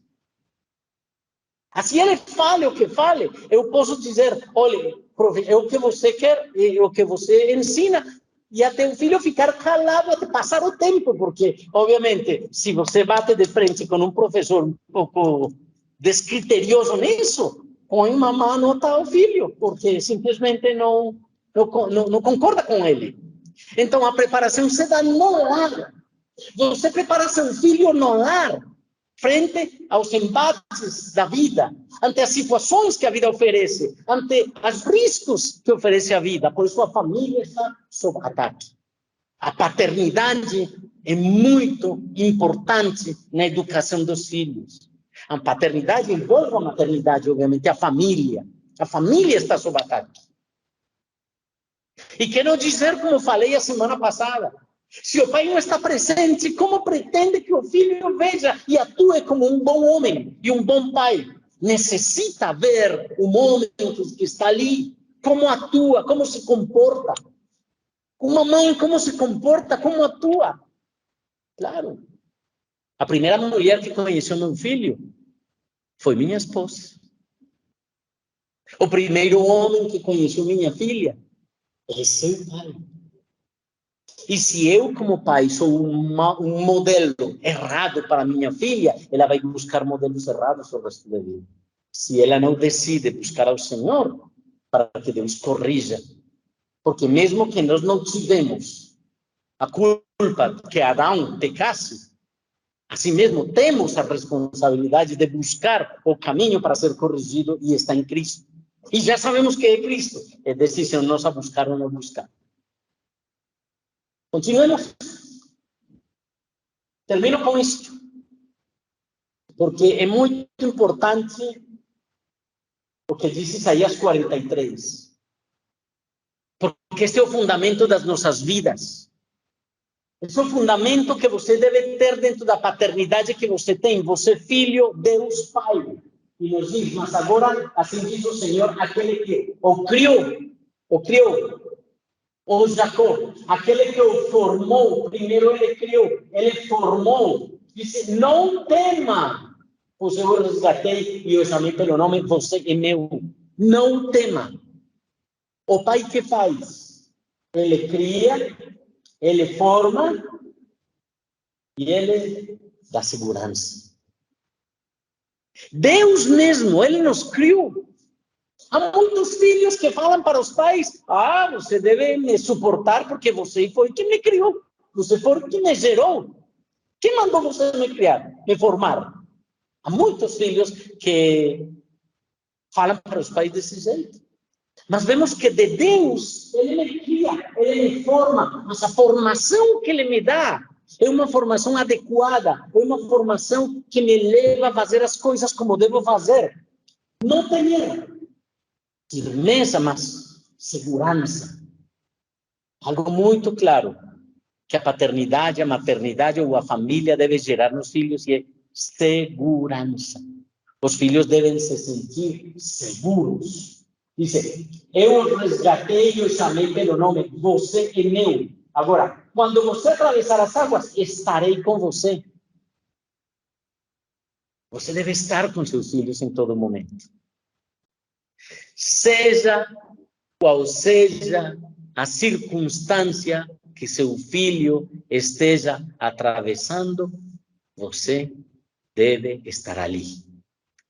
Assim ele fale o que fale, eu posso dizer: olha, profe, é o que você quer, é o que você ensina, e até o filho ficar calado até passar o tempo, porque, obviamente, se você bate de frente com um professor um pouco descriterioso nisso, põe uma má nota ao filho, porque simplesmente não concorda com ele. Então, a preparação se dá no lar. Você prepara seu filho no lar, frente aos embates da vida, ante as situações que a vida oferece, ante os riscos que oferece a vida. Por isso a família está sob ataque. A paternidade é muito importante na educação dos filhos. A paternidade envolve a maternidade, obviamente, a família. A família está sob ataque. E quero dizer, como falei a semana passada, se o pai não está presente, como pretende que o filho veja e atue como um bom homem e um bom pai? Necessita ver o homem que está ali, como atua, como se comporta. Uma mãe, como se comporta, como atua. Claro. A primeira mulher que conheceu meu filho foi minha esposa. O primeiro homem que conheceu minha filha é seu pai. E se eu, como pai, sou um modelo errado para minha filha, ela vai buscar modelos errados o resto da vida. Se ela não decide buscar ao Senhor, para que Deus corrija. Porque mesmo que nós não tivemos a culpa que Adão pecasse, assim mesmo temos a responsabilidade de buscar o caminho para ser corrigido e está em Cristo. E já sabemos que é Cristo. É decisão nossa buscar ou não buscar. Continuemos. Termino com isto, porque é muito importante o que diz Isaías 43. Porque este é o fundamento das nossas vidas. Esse é o fundamento que você deve ter dentro da paternidade que você tem. Você, filho, Deus, Pai. E nos diz: mas agora, assim diz o Senhor, aquele que o criou, o Jacó, aquele que o formou, primeiro ele criou, ele formou, disse: não tema, pois eu o resgatei e eu chamei pelo nome, você é meu, não tema. O pai que faz? Ele cria, ele forma e ele dá segurança. Deus mesmo, ele nos criou. Há muitos filhos que falam para os pais: ah, você deve me suportar porque você foi quem me criou. Você foi quem me gerou. Quem mandou você me criar, me formar? Há muitos filhos que falam para os pais desse jeito. Mas vemos que de Deus, ele me cria, ele me forma. Mas a formação que ele me dá é uma formação adequada, é uma formação que me leva a fazer as coisas como devo fazer. Não ter firmeza, mas segurança. Algo muito claro, que a paternidade, a maternidade ou a família deve gerar nos filhos e é segurança. Os filhos devem se sentir seguros. Dice, eu resgatei e chamei pelo nome, você é meu. Agora, quando você atravessar as águas, estarei com você. Você deve estar com seus filhos em todo momento. Seja qual seja a circunstância que seu filho esteja atravessando, você deve estar ali.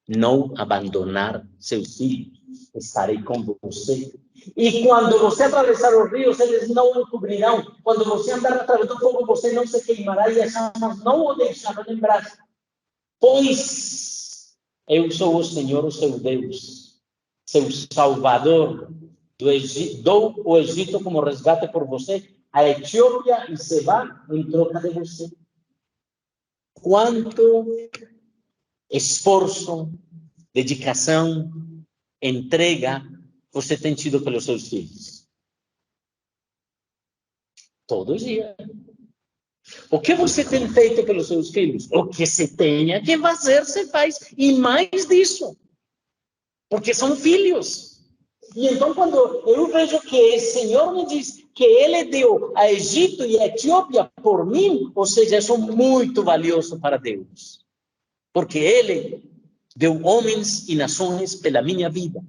Não abandonar seus filhos. Estarei com você. E quando você atravessar os rios, eles não o cobrirão. Quando você andar através do fogo, você não se queimará e as chamas não o deixarão lembrar. Pois eu sou o Senhor, o seu Deus, seu Salvador. Dou o Egito como resgate por você, a Etiópia e Seba em troca de você. Quanto esforço, dedicação, entrega você tem tido pelos seus filhos? Todo dia. O que você tem feito pelos seus filhos? O que você tenha que fazer, você faz. E mais disso. Porque são filhos. E então, quando eu vejo que o Senhor me diz que Ele deu a Egito e a Etiópia por mim, ou seja, eu sou muito valioso para Deus. Porque Ele deu homens e nações pela minha vida.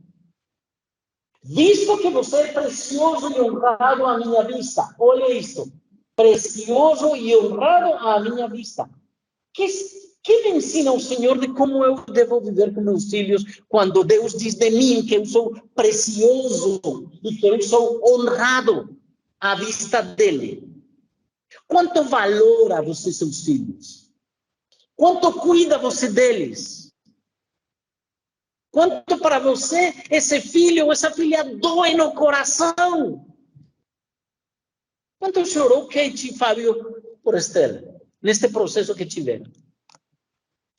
Visto que você é precioso e honrado à minha vista, olha isso, precioso e honrado à minha vista. Que me ensina o Senhor de como eu devo viver com meus filhos quando Deus diz de mim que eu sou precioso e que eu sou honrado à vista dele? Quanto valora você seus filhos? Quanto cuida você deles? Quanto para você esse filho ou essa filha dói no coração? Quanto chorou Kate e Fábio por Estela, neste processo que tiveram?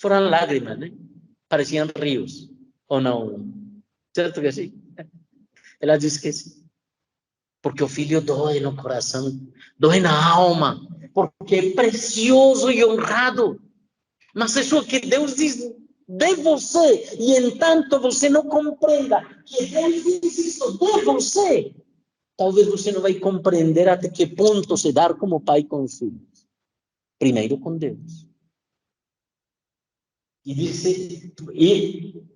Foram lágrimas, né? Pareciam rios, ou não? Certo que sim? Ela disse que sim. Porque o filho dói no coração, dói na alma, porque é precioso e honrado. Mas isso é que Deus diz de você, e entanto você não compreenda que Deus diz isso de você, talvez você não vai compreender até que ponto se dar como pai com os filhos. Primeiro com Deus. E disse, e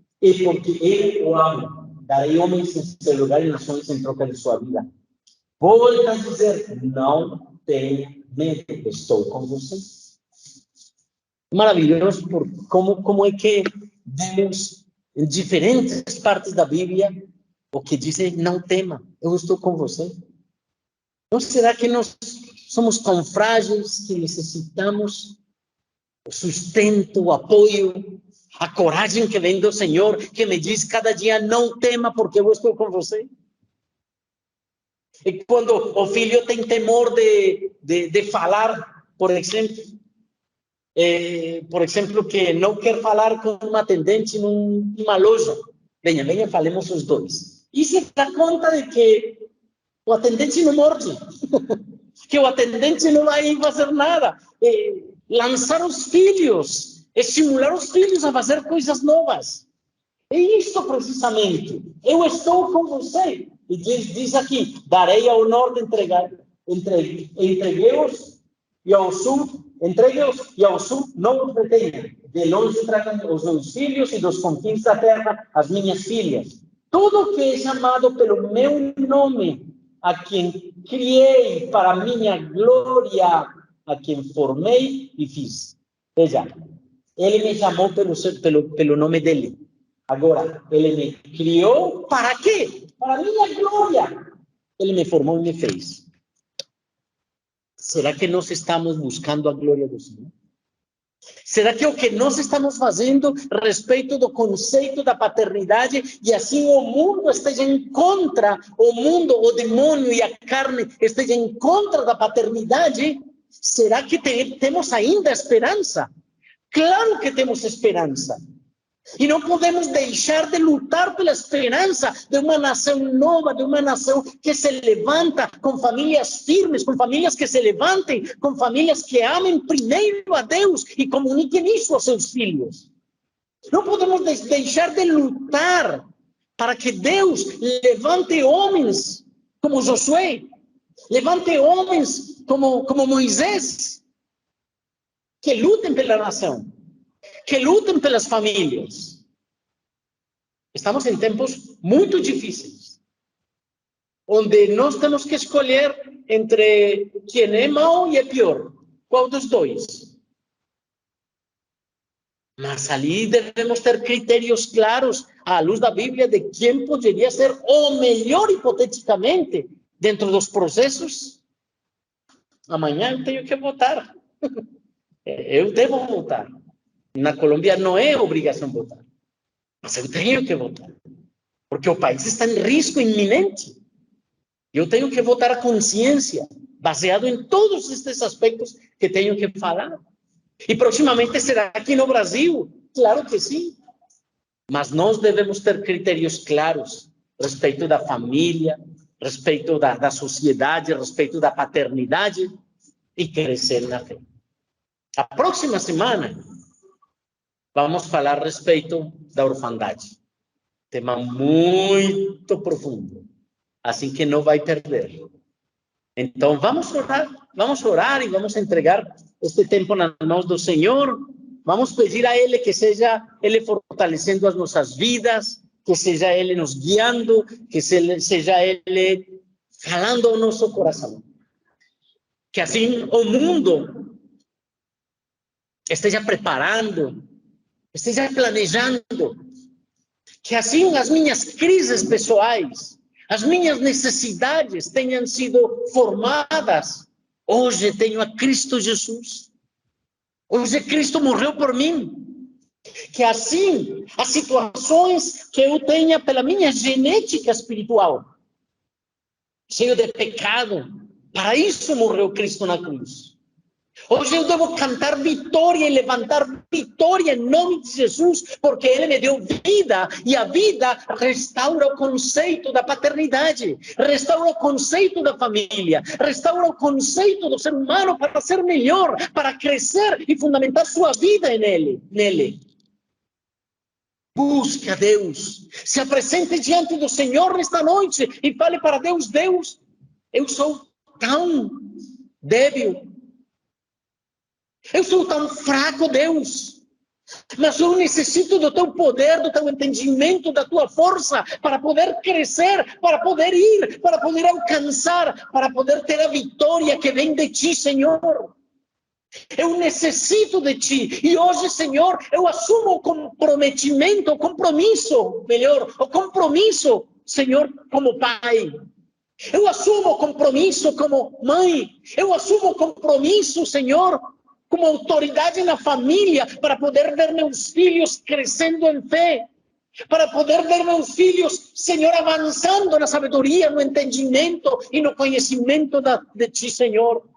porque ele o ama, darei homens em seu lugar e nações em troca de sua vida. Volta a dizer, não tenha medo, estou com você. Maravilhoso por como é que Deus, em diferentes partes da Bíblia, o que diz é, não tema, eu estou com você. Não será que nós somos tão frágeis que necessitamos o sustento, o apoio, a coragem que vem do Senhor, que me diz cada dia, não tema, porque eu estou com você? E quando o filho tem temor de falar, por exemplo, que não quer falar com uma atendente numa loja, venha, falemos os dois. E se dá conta de que o atendente não morde, que o atendente não vai fazer nada. Lançar os filhos, estimular os filhos a fazer coisas novas. É isso precisamente. Eu estou com você. E diz aqui, darei ao norte, entreguei-os e ao sul, entregue-os e ao sul não os retenha. De longe tragam os meus filhos e dos confins da terra as minhas filhas. Tudo que é chamado pelo meu nome, a quem criei para minha glória, a quem formei e fiz. Veja, Ele me chamou pelo nome dele. Agora, ele me criou para quê? Para minha glória. Ele me formou e me fez. Será que nós estamos buscando a glória do Senhor? Será que o que nós estamos fazendo a respeito do conceito da paternidade e assim o mundo esteja em contra, o mundo, o demônio e a carne estejam em contra da paternidade? Será que temos ainda esperança? Claro que temos esperança. E não podemos deixar de lutar pela esperança de uma nação nova, de uma nação que se levanta com famílias firmes, com famílias que se levantem, com famílias que amem primeiro a Deus e comuniquem isso aos seus filhos. Não podemos deixar de lutar para que Deus levante homens como Josué, levante homens como Moisés, que lutem pela nação, que lutem pelas famílias. Estamos em tempos muito difíceis, onde nós temos que escolher entre quem é mau e é pior. Qual dos dois? Mas ali devemos ter critérios claros, à luz da Bíblia, de quem poderia ser o melhor, hipoteticamente, dentro dos processos. Amanhã eu tenho que votar. Eu devo votar. Na Colômbia não é obrigação votar, mas eu tenho que votar, porque o país está em risco iminente. Eu tenho que votar a consciência, baseado em todos estes aspectos que tenho que falar. E proximamente será aqui no Brasil, claro que sim. Mas nós devemos ter critérios claros a respeito da família, a respeito da sociedade, a respeito da paternidade e crescer na fé. A próxima semana vamos falar a respeito da orfandade. Tema muito profundo, assim que não vai perder. Então vamos orar e vamos entregar este tempo nas mãos do Senhor. Vamos pedir a Ele que seja Ele fortalecendo as nossas vidas, que seja Ele nos guiando, que seja Ele falando ao nosso coração. Que assim o mundo esteja preparando, esteja planejando, que assim as minhas crises pessoais, as minhas necessidades tenham sido formadas. Hoje tenho a Cristo Jesus. Hoje Cristo morreu por mim. Que assim as situações que eu tenha pela minha genética espiritual, cheio de pecado, para isso morreu Cristo na cruz. Hoje eu devo cantar vitória e levantar vitória em nome de Jesus, porque Ele me deu vida, e a vida restaura o conceito da paternidade, restaura o conceito da família, restaura o conceito do ser humano para ser melhor, para crescer e fundamentar sua vida nele. Busque a Deus, se apresente diante do Senhor nesta noite e fale para Deus: Deus, eu sou tão débil, eu sou tão fraco, Deus, mas eu necessito do teu poder, do teu entendimento, da tua força, para poder crescer, para poder ir, para poder alcançar, para poder ter a vitória que vem de ti, Senhor. Eu necessito de ti, e hoje, Senhor, eu assumo o comprometimento, o compromisso, Senhor, como pai. Eu assumo o compromisso como mãe, eu assumo o compromisso, Senhor, como autoridade na família, para poder ver meus filhos crescendo em fé, para poder ver meus filhos, Senhor, avançando na sabedoria, no entendimento e no conhecimento de ti, Senhor.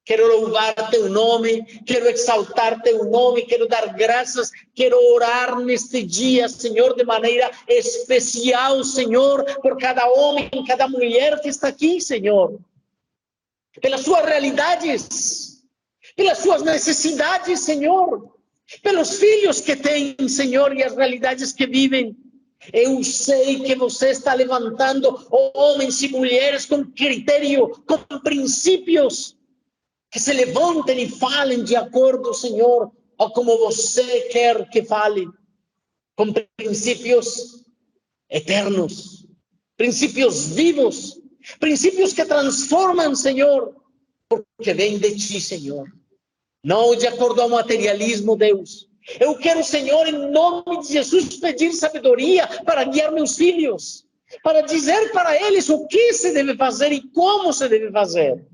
Quero louvar teu nome, quero exaltar teu nome, quero dar graças, quero orar neste dia, Senhor, de maneira especial, Senhor, por cada homem, cada mulher que está aqui, Senhor, pelas suas realidades, pelas suas necessidades, Senhor, pelos filhos que têm, Senhor, e as realidades que vivem. Eu sei que você está levantando homens e mulheres com critério, com princípios, que se levantem e falem de acordo, Senhor, a como você quer que fale, com princípios eternos, princípios vivos, princípios que transformam, Senhor, porque vem de ti, Senhor. não de acordo ao materialismo, Deus. Eu quero, Senhor, em nome de Jesus, pedir sabedoria para guiar meus filhos, para dizer para eles o que se deve fazer e como se deve fazer,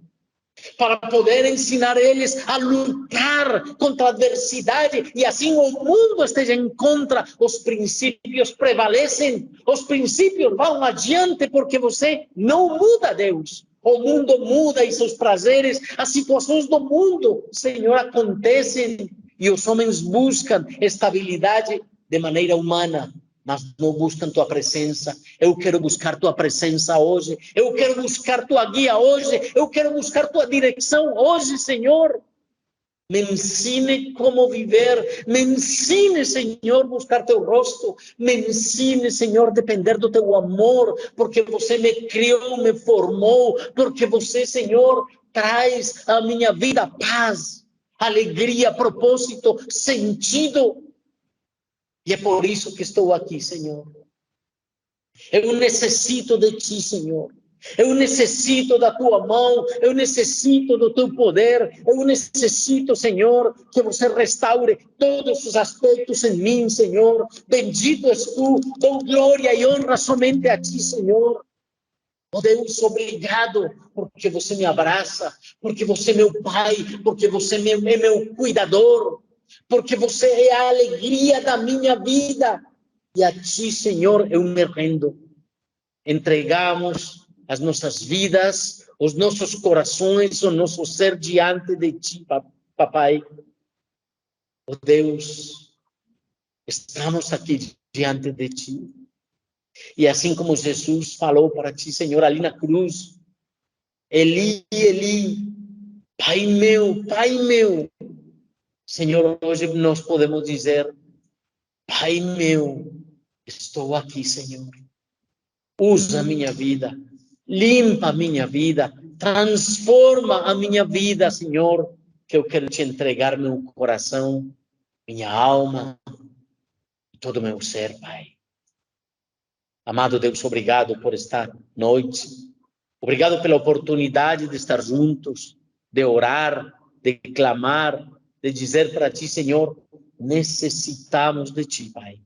para poder ensinar eles a lutar contra a adversidade e assim o mundo esteja em contra. Os princípios prevalecem, os princípios vão adiante porque você não muda, Deus. O mundo muda e seus prazeres, as situações do mundo, Senhor, acontecem e os homens buscam estabilidade de maneira humana, mas não buscam tua presença. Eu quero buscar tua presença hoje, eu quero buscar tua guia hoje, eu quero buscar tua direção hoje, Senhor. Me ensine como viver, me ensine, Senhor, buscar teu rosto, me ensine, Senhor, depender do teu amor, porque você me criou, me formou, porque você, Senhor, traz à minha vida paz, alegria, propósito, sentido. E é por isso que estou aqui, Senhor. Eu necessito de ti, Senhor. Eu necessito da tua mão, eu necessito do teu poder, eu necessito, Senhor, que você restaure todos os aspectos em mim, Senhor. Bendito és tu, dou glória e honra somente a ti, Senhor. Oh Deus, obrigado, porque você me abraça, porque você é meu pai, porque você é meu cuidador, porque você é a alegria da minha vida. E a ti, Senhor, eu me rendo. Entregamos as nossas vidas, os nossos corações, o nosso ser diante de ti, papai. Oh Deus, estamos aqui diante de ti. E assim como Jesus falou para ti, Senhor, ali na cruz, Eli, Eli, Pai meu, Senhor, hoje nós podemos dizer, Pai meu, estou aqui, Senhor. Usa a minha vida, limpa a minha vida, transforma a minha vida, Senhor, que eu quero te entregar meu coração, minha alma, todo o meu ser, Pai. Amado Deus, obrigado por esta noite, obrigado pela oportunidade de estar juntos, de orar, de clamar, de dizer para ti, Senhor, necessitamos de ti, Pai.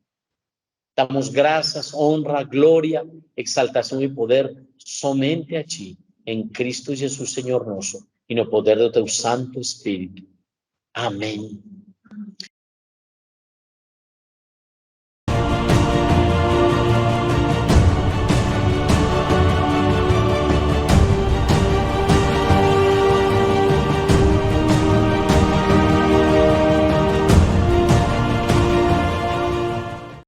Damos graças, honra, glória, exaltação e poder somente a ti, em Cristo Jesus, Senhor nosso, e no poder do teu Santo Espírito. Amém.